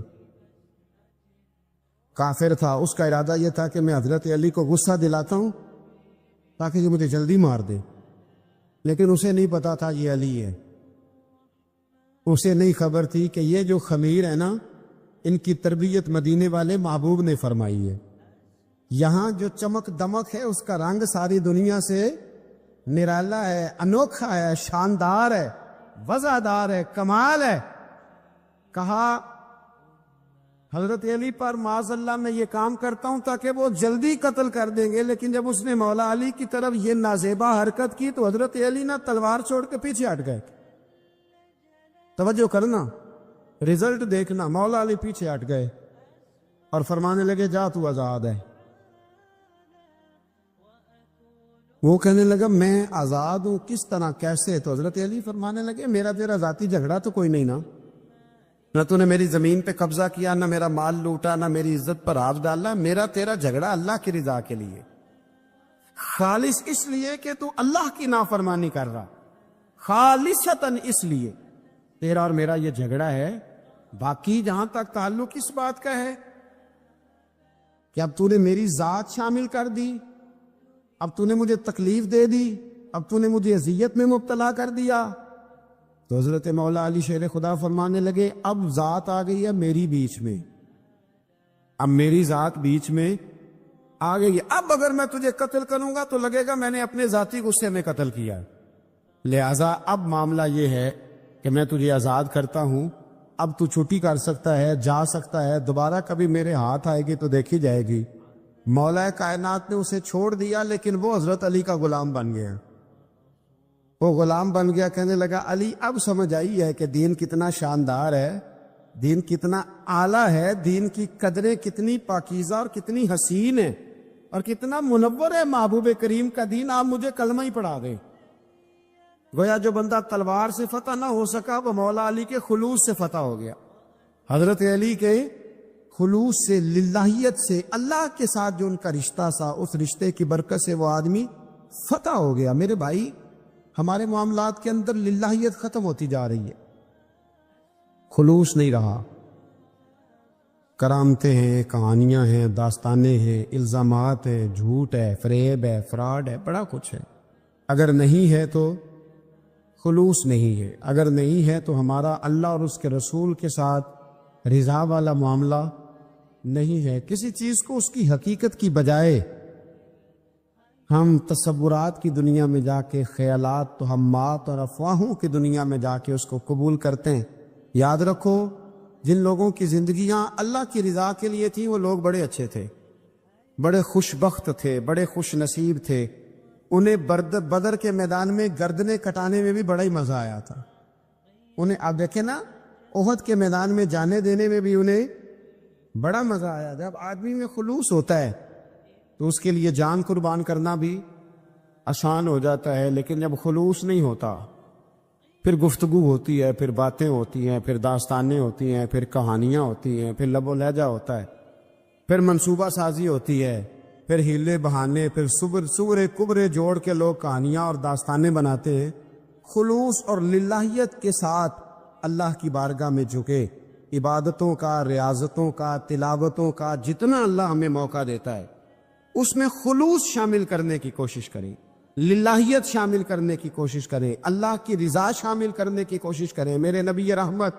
کافر تھا، اس کا ارادہ یہ تھا کہ میں حضرت علی کو غصہ دلاتا ہوں تاکہ یہ مجھے جلدی مار دے، لیکن اسے نہیں پتا تھا یہ علی ہے، اسے نہیں خبر تھی کہ یہ جو خمیر ہے نا، ان کی تربیت مدینے والے محبوب نے فرمائی ہے۔ یہاں جو چمک دمک ہے اس کا رنگ ساری دنیا سے نرالا ہے، انوکھا ہے، شاندار ہے، وزادار ہے، کمال ہے۔ کہا حضرت علی پر معاذ اللہ میں یہ کام کرتا ہوں تاکہ وہ جلدی قتل کر دیں گے، لیکن جب اس نے مولا علی کی طرف یہ نازیبا حرکت کی تو حضرت علی نہ تلوار چھوڑ کے پیچھے ہٹ گئے۔ توجہ کرنا، رزلٹ دیکھنا، مولا علی پیچھے ہٹ گئے اور فرمانے لگے جا تو آزاد ہے۔ وہ کہنے لگا میں آزاد ہوں، کس طرح، کیسے؟ تو حضرت علی فرمانے لگے میرا تیرا ذاتی جھگڑا تو کوئی نہیں نا، نہ تو نے میری زمین پہ قبضہ کیا، نہ میرا مال لوٹا، نہ میری عزت پر ہاتھ ڈالا، میرا تیرا جھگڑا اللہ کی رضا کے لیے، خالص اس لیے کہ تو اللہ کی نافرمانی کر رہا، خالصتاً اس لیے تیرا اور میرا یہ جھگڑا ہے۔ باقی جہاں تک تعلق اس بات کا ہے کہ اب تو نے میری ذات شامل کر دی، اب تو نے مجھے تکلیف دے دی، اب تو نے مجھے اذیت میں مبتلا کر دیا، تو حضرت مولا علی شیر خدا فرمانے لگے اب ذات آ گئی ہے میری بیچ میں، اب میری ذات بیچ میں آ گئی ہے، اب اگر میں تجھے قتل کروں گا تو لگے گا میں نے اپنے ذاتی غصے میں قتل کیا، لہذا اب معاملہ یہ ہے کہ میں تجھے آزاد کرتا ہوں، اب تو چھٹی کر سکتا ہے، جا سکتا ہے، دوبارہ کبھی میرے ہاتھ آئے گی تو دیکھی جائے گی۔ مولا کائنات نے اسے چھوڑ دیا، لیکن وہ حضرت علی کا غلام بن گیا، وہ غلام بن گیا۔ کہنے لگا علی اب سمجھ آئی ہے کہ دین کتنا شاندار ہے، دین کتنا اعلیٰ ہے، دین کی قدریں کتنی پاکیزہ اور کتنی حسین ہے اور کتنا منور ہے محبوب کریم کا دین، آپ مجھے کلمہ ہی پڑھا دیں۔ گویا جو بندہ تلوار سے فتح نہ ہو سکا وہ مولا علی کے خلوص سے فتح ہو گیا، حضرت علی کے خلوص سے، للہیت سے، اللہ کے ساتھ جو ان کا رشتہ تھا، اس رشتے کی برکت سے وہ آدمی فتح ہو گیا۔ میرے بھائی ہمارے معاملات کے اندر للہیت ختم ہوتی جا رہی ہے، خلوص نہیں رہا، کرامتیں ہیں، کہانیاں ہیں، داستانیں ہیں، الزامات ہیں، جھوٹ ہے، فریب ہے، فراڈ ہے، بڑا کچھ ہے۔ اگر نہیں ہے تو خلوص نہیں ہے، اگر نہیں ہے تو ہمارا اللہ اور اس کے رسول کے ساتھ رضا والا معاملہ نہیں ہے۔ کسی چیز کو اس کی حقیقت کی بجائے ہم تصورات کی دنیا میں جا کے، خیالات، توہمات اور افواہوں کی دنیا میں جا کے اس کو قبول کرتے ہیں۔ یاد رکھو جن لوگوں کی زندگیاں اللہ کی رضا کے لیے تھیں وہ لوگ بڑے اچھے تھے، بڑے خوش بخت تھے، بڑے خوش نصیب تھے، انہیں بدر کے میدان میں گردنیں کٹانے میں بھی بڑا ہی مزہ آیا تھا انہیں۔ آپ دیکھیں نا احد کے میدان میں جانے دینے میں بھی انہیں بڑا مزہ آیا۔ جب آدمی میں خلوص ہوتا ہے تو اس کے لیے جان قربان کرنا بھی آسان ہو جاتا ہے، لیکن جب خلوص نہیں ہوتا پھر گفتگو ہوتی ہے، پھر باتیں ہوتی ہیں، پھر داستانیں ہوتی ہیں، پھر کہانیاں ہوتی ہیں، پھر لب و لہجہ ہوتا ہے، پھر منصوبہ سازی ہوتی ہے، پھر ہیلے بہانے، پھر سورے کبرے جوڑ کے لوگ کہانیاں اور داستانیں بناتے ہیں۔ خلوص اور للہیت کے ساتھ اللہ کی بارگاہ میں جھکے، عبادتوں کا، ریاضتوں کا، تلاوتوں کا جتنا اللہ ہمیں موقع دیتا ہے اس میں خلوص شامل کرنے کی کوشش کریں، للہیت شامل کرنے کی کوشش کریں، اللہ کی رضا شامل کرنے کی کوشش کریں۔ میرے نبی رحمت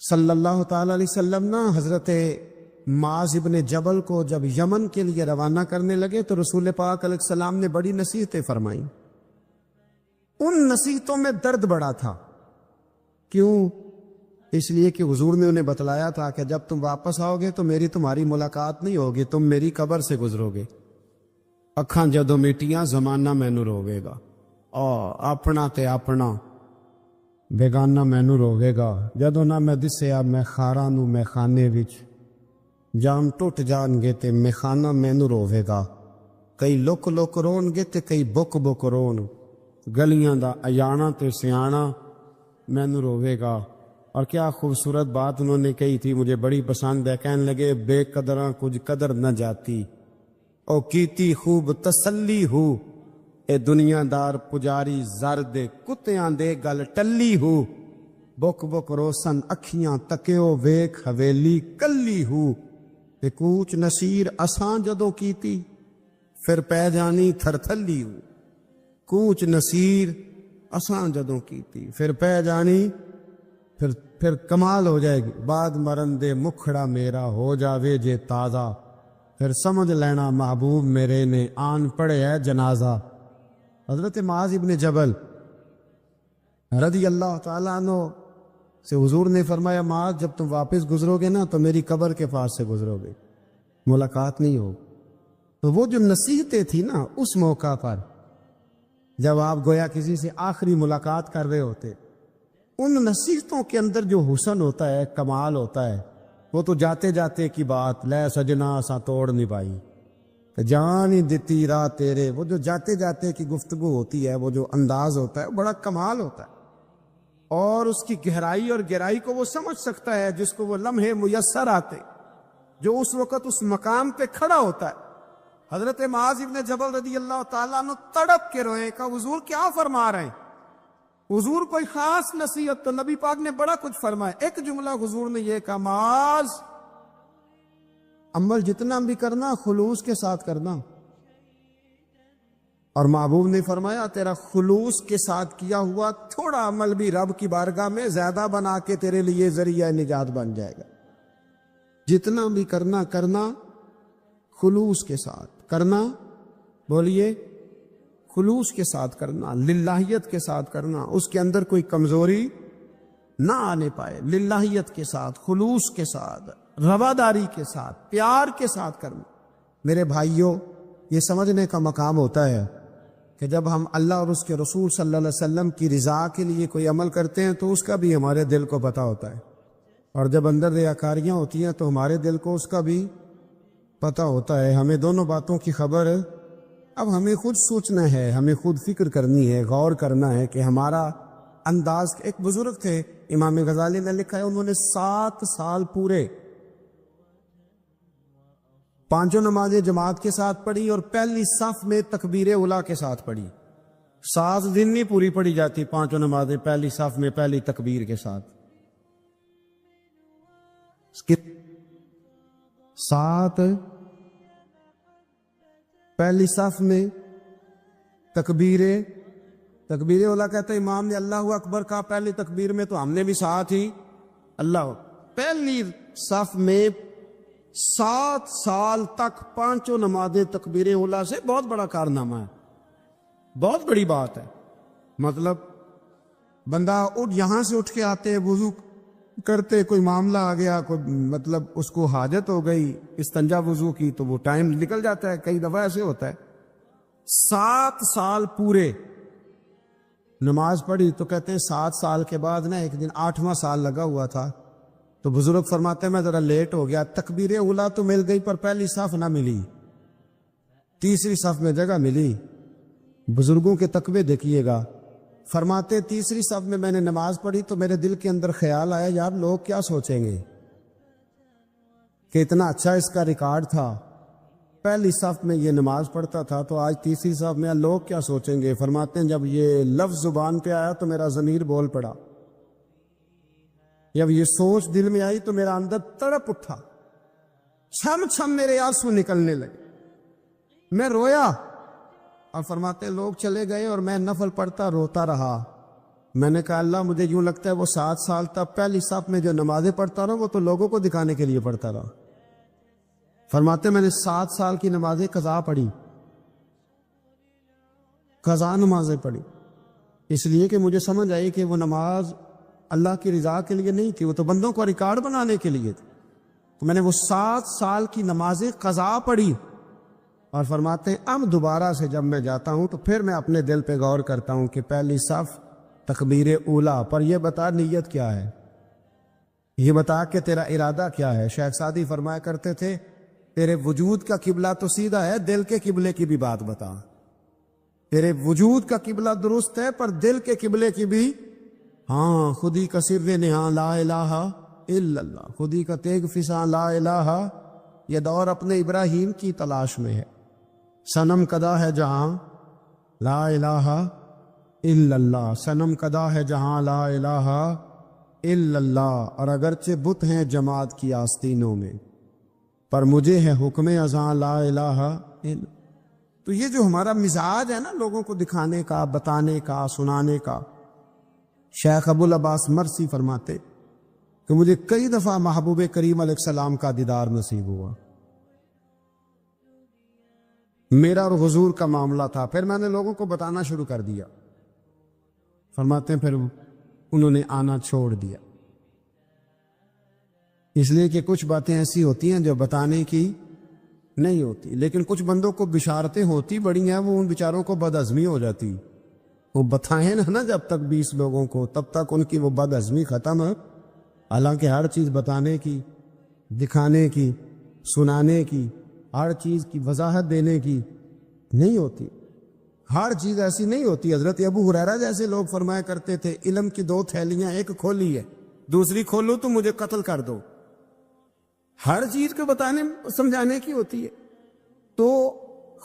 صلی اللہ تعالی علیہ وسلم نا حضرت معاذ ابن جبل کو جب یمن کے لیے روانہ کرنے لگے تو رسول پاک علیہ السلام نے بڑی نصیحتیں فرمائیں۔ ان نصیحتوں میں درد بڑا تھا، کیوں؟ اس لیے کہ حضور نے انہیں بتلایا تھا کہ جب تم واپس آؤ گے تو میری تمہاری ملاقات نہیں ہوگی، تم میری قبر سے گزرو گے، اکھاں جدوں میٹیاں زمانہ مینوں روے گا، اپنا تے اپنا بیگانہ مینوں روے گا، جدوں نہ میں دسیا میں خاراں نوں میں خانے وچ، جام ٹوٹ جان گے تے میں خانہ مینوں روے گا، کئی لک لک رون گے تے کئی بک بک رون، گلیاں دا ایانا تے سیانا مینوں روے گا۔ اور کیا خوبصورت بات انہوں نے کہی تھی، مجھے بڑی پسند ہے، کہنے لگے بے قدراں کچھ قدر نہ جاتی، او کیتی خوب تسلی ہو، اے دنیا دار پجاری زر دے کتیاں دے گل ٹلی ہو، بک بک روسن اکھیاں تکیو ویکھ حویلی کلی ہو، تے کوچ نصیر اساں جدوں کیتی پھر پہ جانی تھر تھلی ہو، کوچ نصیر اساں جدوں کیتی پھر پہ جانی پھر کمال ہو جائے گی، بعد مرن دے مکھڑا میرا ہو جاوے جے تازہ، پھر سمجھ لینا محبوب میرے نے آن پڑے ہے جنازہ۔ حضرت معاذ ابن جبل رضی اللہ تعالیٰ عنہ سے حضور نے فرمایا معاذ جب تم واپس گزرو گے نا تو میری قبر کے پاس سے گزرو گے، ملاقات نہیں ہو۔ تو وہ جو نصیحتیں تھی نا اس موقع پر جب آپ گویا کسی سے آخری ملاقات کر رہے ہوتے، ان نصیحتوں کے اندر جو حسن ہوتا ہے، کمال ہوتا ہے، وہ تو جاتے جاتے کی بات، لے سجنا سا توڑ نہیں پائی، جان ہی دیتی راہ تیرے، وہ جو جاتے جاتے کی گفتگو ہوتی ہے، وہ جو انداز ہوتا ہے، بڑا کمال ہوتا ہے، اور اس کی گہرائی اور گہرائی کو وہ سمجھ سکتا ہے جس کو وہ لمحے میسر آتے، جو اس وقت اس مقام پہ کھڑا ہوتا ہے۔ حضرت معاذ ابن جبل رضی اللہ تعالیٰ عنہ تڑپ کے روئے، کہا حضور کیا فرما رہے ہیں؟ حضور کوئی خاص نصیحت؟ تو نبی پاک نے بڑا کچھ فرمایا، ایک جملہ حضور نے یہ کہا، معاذ عمل جتنا بھی کرنا خلوص کے ساتھ کرنا۔ اور محبوب نے فرمایا تیرا خلوص کے ساتھ کیا ہوا تھوڑا عمل بھی رب کی بارگاہ میں زیادہ بنا کے تیرے لیے ذریعہ نجات بن جائے گا۔ جتنا بھی کرنا خلوص کے ساتھ کرنا، بولیے خلوص کے ساتھ کرنا، للہیت کے ساتھ کرنا، اس کے اندر کوئی کمزوری نہ آنے پائے، للہیت کے ساتھ، خلوص کے ساتھ، رواداری کے ساتھ، پیار کے ساتھ کرنا۔ میرے بھائیوں، یہ سمجھنے کا مقام ہوتا ہے کہ جب ہم اللہ اور اس کے رسول صلی اللہ علیہ وسلم کی رضا کے لیے کوئی عمل کرتے ہیں تو اس کا بھی ہمارے دل کو پتہ ہوتا ہے، اور جب اندر ریاکاریاں ہوتی ہیں تو ہمارے دل کو اس کا بھی پتہ ہوتا ہے۔ ہمیں دونوں باتوں کی خبر ہے۔ اب ہمیں خود سوچنا ہے، ہمیں خود فکر کرنی ہے، غور کرنا ہے کہ ہمارا انداز۔ ایک بزرگ تھے امام غزالی نے لکھا ہے، انہوں نے 7 سال پورے 5 نمازیں جماعت کے ساتھ پڑھی اور پہلی صف میں تکبیر اولیٰ کے ساتھ پڑھی۔ 7 دن نہیں پوری پڑھی جاتی 5 نمازیں پہلی صف میں پہلی تکبیر کے ساتھ۔ 7 پہلی صف میں تکبیر اولیٰ کہتے ہیں، امام نے اللہ اکبر کہا پہلی تکبیر میں تو ہم نے بھی ساتھ ہی اللہ۔ پہلی صف میں 7 سال تک 5 نمازیں تکبیر اولیٰ سے بہت بڑا کارنامہ ہے، بہت بڑی بات ہے۔ مطلب بندہ یہاں سے اٹھ کے آتے ہیں، وضو کرتے، کوئی معاملہ آ گیا، کوئی مطلب اس کو حاجت ہو گئی استنجا وضو کی، تو وہ ٹائم نکل جاتا ہے، کئی دفعہ ایسے ہوتا ہے۔ 7 سال پورے نماز پڑھی، تو کہتے ہیں 7 سال کے بعد نا ایک دن 8واں سال لگا ہوا تھا، تو بزرگ فرماتے ہیں میں ذرا لیٹ ہو گیا، تکبیر اولیٰ تو مل گئی پر پہلی صف نہ ملی، تیسری صف میں جگہ ملی۔ بزرگوں کے تقوی دیکھیے گا، فرماتے تیسری صف میں میں نے نماز پڑھی تو میرے دل کے اندر خیال آیا، یار لوگ کیا سوچیں گے کہ اتنا اچھا اس کا ریکارڈ تھا، پہلی صف میں یہ نماز پڑھتا تھا تو آج تیسری صف میں، لوگ کیا سوچیں گے؟ فرماتے ہیں جب یہ لفظ زبان پہ آیا تو میرا ضمیر بول پڑا، جب یہ سوچ دل میں آئی تو میرا اندر تڑپ اٹھا، چھم چھم میرے آنسو نکلنے لگے، میں رویا۔ اور فرماتے لوگ چلے گئے اور میں نفل پڑھتا روتا رہا۔ میں نے کہا اللہ مجھے یوں لگتا ہے وہ 7 سال تک پہلی صف میں جو نمازیں پڑھتا رہا وہ تو لوگوں کو دکھانے کے لیے پڑھتا رہا۔ فرماتے میں نے 7 سال کی نمازیں قضا پڑھی، قضا نمازیں پڑھی، اس لیے کہ مجھے سمجھ آئی کہ وہ نماز اللہ کی رضا کے لیے نہیں تھی، وہ تو بندوں کو ریکارڈ بنانے کے لیے تھی۔ تو میں نے وہ 7 سال کی نمازیں قضا پڑھی، اور فرماتے ہیں اب دوبارہ سے جب میں جاتا ہوں تو پھر میں اپنے دل پہ غور کرتا ہوں کہ پہلی صف تکبیر اولیٰ پر، یہ بتا نیت کیا ہے، یہ بتا کہ تیرا ارادہ کیا ہے۔ شیخ سعدی فرمایا کرتے تھے تیرے وجود کا قبلہ تو سیدھا ہے، دل کے قبلے کی بھی بات بتا۔ تیرے وجود کا قبلہ درست ہے پر دل کے قبلے کی بھی، ہاں خودی کا سر نہاں لا الہ الا اللہ، خودی کا تیغ فساں لا الہ، یہ دور اپنے ابراہیم کی تلاش میں ہے۔ صنم کدا ہے جہاں لا الہ الا اللہ، صنم کدا ہے جہاں لا الہ الا اللہ، اور اگرچہ بت ہیں جماعت کی آستینوں میں پر مجھے ہے حکم ازاں لا الہ الا۔ تو یہ جو ہمارا مزاج ہے نا لوگوں کو دکھانے کا، بتانے کا، سنانے کا، شیخ ابو العباس مرسی فرماتے کہ مجھے کئی دفعہ محبوب کریم علیہ السلام کا دیدار نصیب ہوا، میرا اور حضور کا معاملہ تھا، پھر میں نے لوگوں کو بتانا شروع کر دیا۔ فرماتے ہیں پھر انہوں نے آنا چھوڑ دیا، اس لیے کہ کچھ باتیں ایسی ہوتی ہیں جو بتانے کی نہیں ہوتی، لیکن کچھ بندوں کو بشارتیں ہوتی بڑی ہیں، وہ ان بیچاروں کو بدہضمی ہو جاتی، وہ بتائیں نا جب تک 20 لوگوں کو، تب تک ان کی وہ بدہضمی ختم ہے۔ حالانکہ ہر چیز بتانے کی، دکھانے کی، سنانے کی، ہر چیز کی وضاحت دینے کی نہیں ہوتی، ہر چیز ایسی نہیں ہوتی۔ حضرت ابو ہریرہ جیسے لوگ فرمایا کرتے تھے علم کی 2 تھیلیاں، ایک کھولی ہے دوسری کھولو تو مجھے قتل کر دو۔ ہر چیز کو بتانے سمجھانے کی ہوتی ہے۔ تو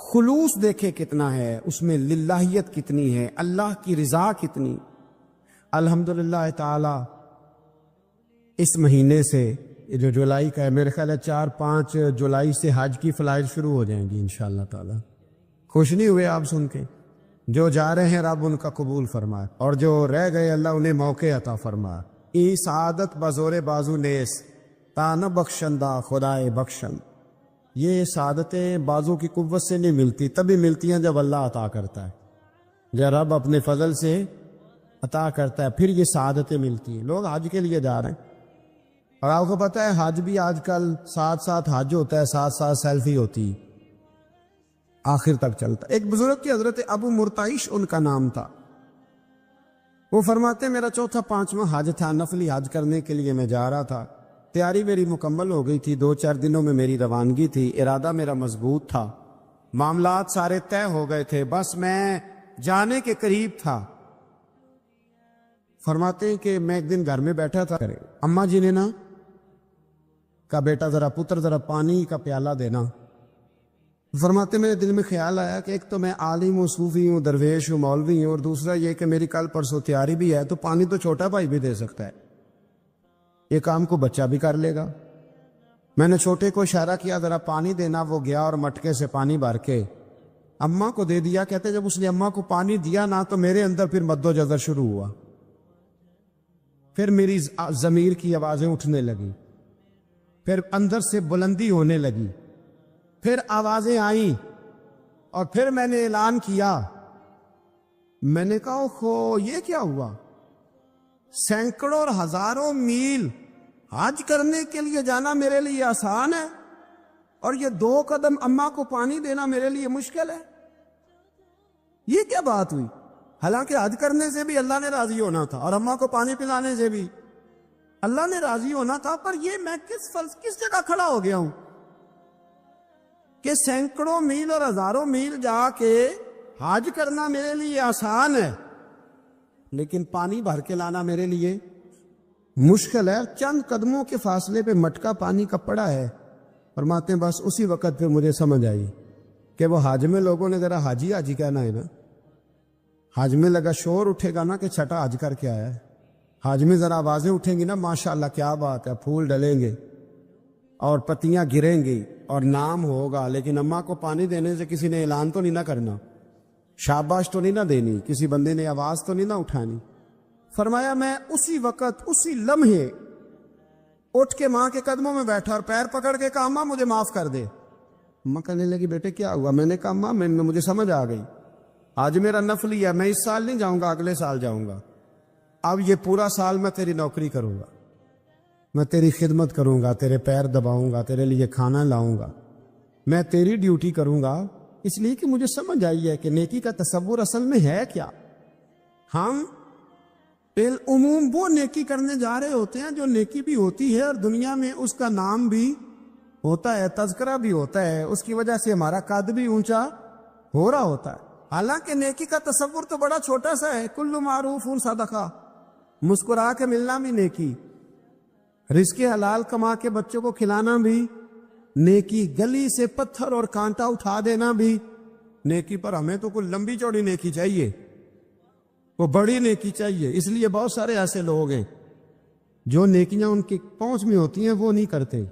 خلوص دیکھے کتنا ہے اس میں، للہیت کتنی ہے، اللہ کی رضا کتنی۔ الحمدللہ تعالی اس مہینے سے جو جولائی کا ہے، میرے خیال ہے 4-5 جولائی سے حج کی فلائٹ شروع ہو جائیں گی انشاءاللہ تعالی۔ خوش نہیں ہوئے آپ سن کے؟ جو جا رہے ہیں رب ان کا قبول فرمائے، اور جو رہ گئے اللہ انہیں موقع عطا فرمائے۔ ای سعادت بزور بازو نیس تانہ بخشندہ خدائے بخشن۔ یہ سعادتیں بازو کی قوت سے نہیں ملتی، تبھی ملتی ہیں جب اللہ عطا کرتا ہے، جب رب اپنے فضل سے عطا کرتا ہے پھر یہ سعادتیں ملتی ہیں۔ لوگ حج کے لیے جا رہے ہیں، اور آپ کو پتہ ہے حج بھی آج کل ساتھ حج ہوتا ہے، ساتھ سیلفی ہوتی ہے، آخر تک چلتا۔ ایک بزرگ کی حضرت ابو مرتعش ان کا نام تھا، وہ فرماتے میرا 4-5واں حج تھا، نفلی حج کرنے کے لیے میں جا رہا تھا، تیاری میری مکمل ہو گئی تھی، 2-4 دنوں میں میری روانگی تھی، ارادہ میرا مضبوط تھا، معاملات سارے طے ہو گئے تھے، بس میں جانے کے قریب تھا۔ فرماتے ہیں کہ میں ایک دن گھر میں بیٹھا تھا، اماں جی نے کہا بیٹا ذرا پانی کا پیالہ دینا۔ فرماتے میرے دل میں خیال آیا کہ ایک تو میں عالم ہوں، صوفی ہوں، درویش ہوں، مولوی ہوں، اور دوسرا یہ کہ میری کل پرسوں تیاری بھی ہے، تو پانی تو چھوٹا بھائی بھی دے سکتا ہے، یہ کام کو بچہ بھی کر لے گا۔ میں نے چھوٹے کو اشارہ کیا ذرا پانی دینا، وہ گیا اور مٹکے سے پانی بھر کے اماں کو دے دیا۔ کہتے جب اس نے اماں کو پانی دیا نا تو میرے اندر پھر مد و جزر شروع ہوا، پھر میری ضمیر کی آوازیں اٹھنے لگی، پھر اندر سے بلندی ہونے لگی، پھر آوازیں آئیں، اور پھر میں نے اعلان کیا، میں نے کہا اوہو یہ کیا ہوا؟ سینکڑوں اور ہزاروں میل حج کرنے کے لیے جانا میرے لیے آسان ہے، اور یہ 2 قدم اماں کو پانی دینا میرے لیے مشکل ہے، یہ کیا بات ہوئی؟ حالانکہ حج کرنے سے بھی اللہ نے راضی ہونا تھا، اور اماں کو پانی پلانے سے بھی اللہ نے راضی ہونا تھا، پر یہ میں کس جگہ کھڑا ہو گیا ہوں کہ سینکڑوں میل اور ہزاروں میل جا کے حج کرنا میرے لیے آسان ہے، لیکن پانی بھر کے لانا میرے لیے مشکل ہے۔ چند قدموں کے فاصلے پہ مٹکا پانی کا پڑا ہے۔ فرماتے ہیں بس اسی وقت پھر مجھے سمجھ آئی کہ وہ حج میں لوگوں نے ذرا حاجی حاجی کہنا ہے نا، حج میں لگا شور اٹھے گا نا کہ چھٹا حج کر کے آیا ہے، حج میں ذرا آوازیں اٹھیں گی نا ماشاءاللہ کیا بات ہے، پھول ڈلیں گے اور پتیاں گریں گی اور نام ہوگا، لیکن اماں کو پانی دینے سے کسی نے اعلان تو نہیں نہ کرنا، شاباش تو نہیں نہ دینی، کسی بندے نے آواز تو نہیں نہ اٹھانی۔ فرمایا میں اسی وقت اسی لمحے اٹھ کے ماں کے قدموں میں بیٹھا اور پیر پکڑ کے کہا اماں مجھے معاف کر دے۔ اماں کہنے لگی بیٹے کیا ہوا؟ میں نے کہا اماں مجھے سمجھ آ گئی، آج میرا نفلی ہے، میں اس سال نہیں جاؤں گا، اگلے سال جاؤں گا، اب یہ پورا سال میں تیری نوکری کروں گا، میں تیری خدمت کروں گا، تیرے پیر دباؤں گا، تیرے لیے کھانا لاؤں گا، میں تیری ڈیوٹی کروں گا، اس لیے کہ مجھے سمجھ آئی ہے کہ نیکی کا تصور اصل میں ہے کیا۔ ہم بالعموم وہ نیکی کرنے جا رہے ہوتے ہیں جو نیکی بھی ہوتی ہے اور دنیا میں اس کا نام بھی ہوتا ہے، تذکرہ بھی ہوتا ہے، اس کی وجہ سے ہمارا قد بھی اونچا ہو رہا ہوتا ہے۔ حالانکہ نیکی کا تصور تو بڑا چھوٹا سا ہے، کل معروف صدقہ، مسکرا کے ملنا بھی نیکی، رزق حلال کما کے بچوں کو کھلانا بھی نیکی، گلی سے پتھر اور کانٹا اٹھا دینا بھی نیکی، پر ہمیں تو کوئی لمبی چوڑی نیکی چاہیے، وہ بڑی نیکی چاہیے۔ اس لیے بہت سارے ایسے لوگ ہیں جو نیکیاں ان کی پہنچ میں ہوتی ہیں وہ نہیں کرتے۔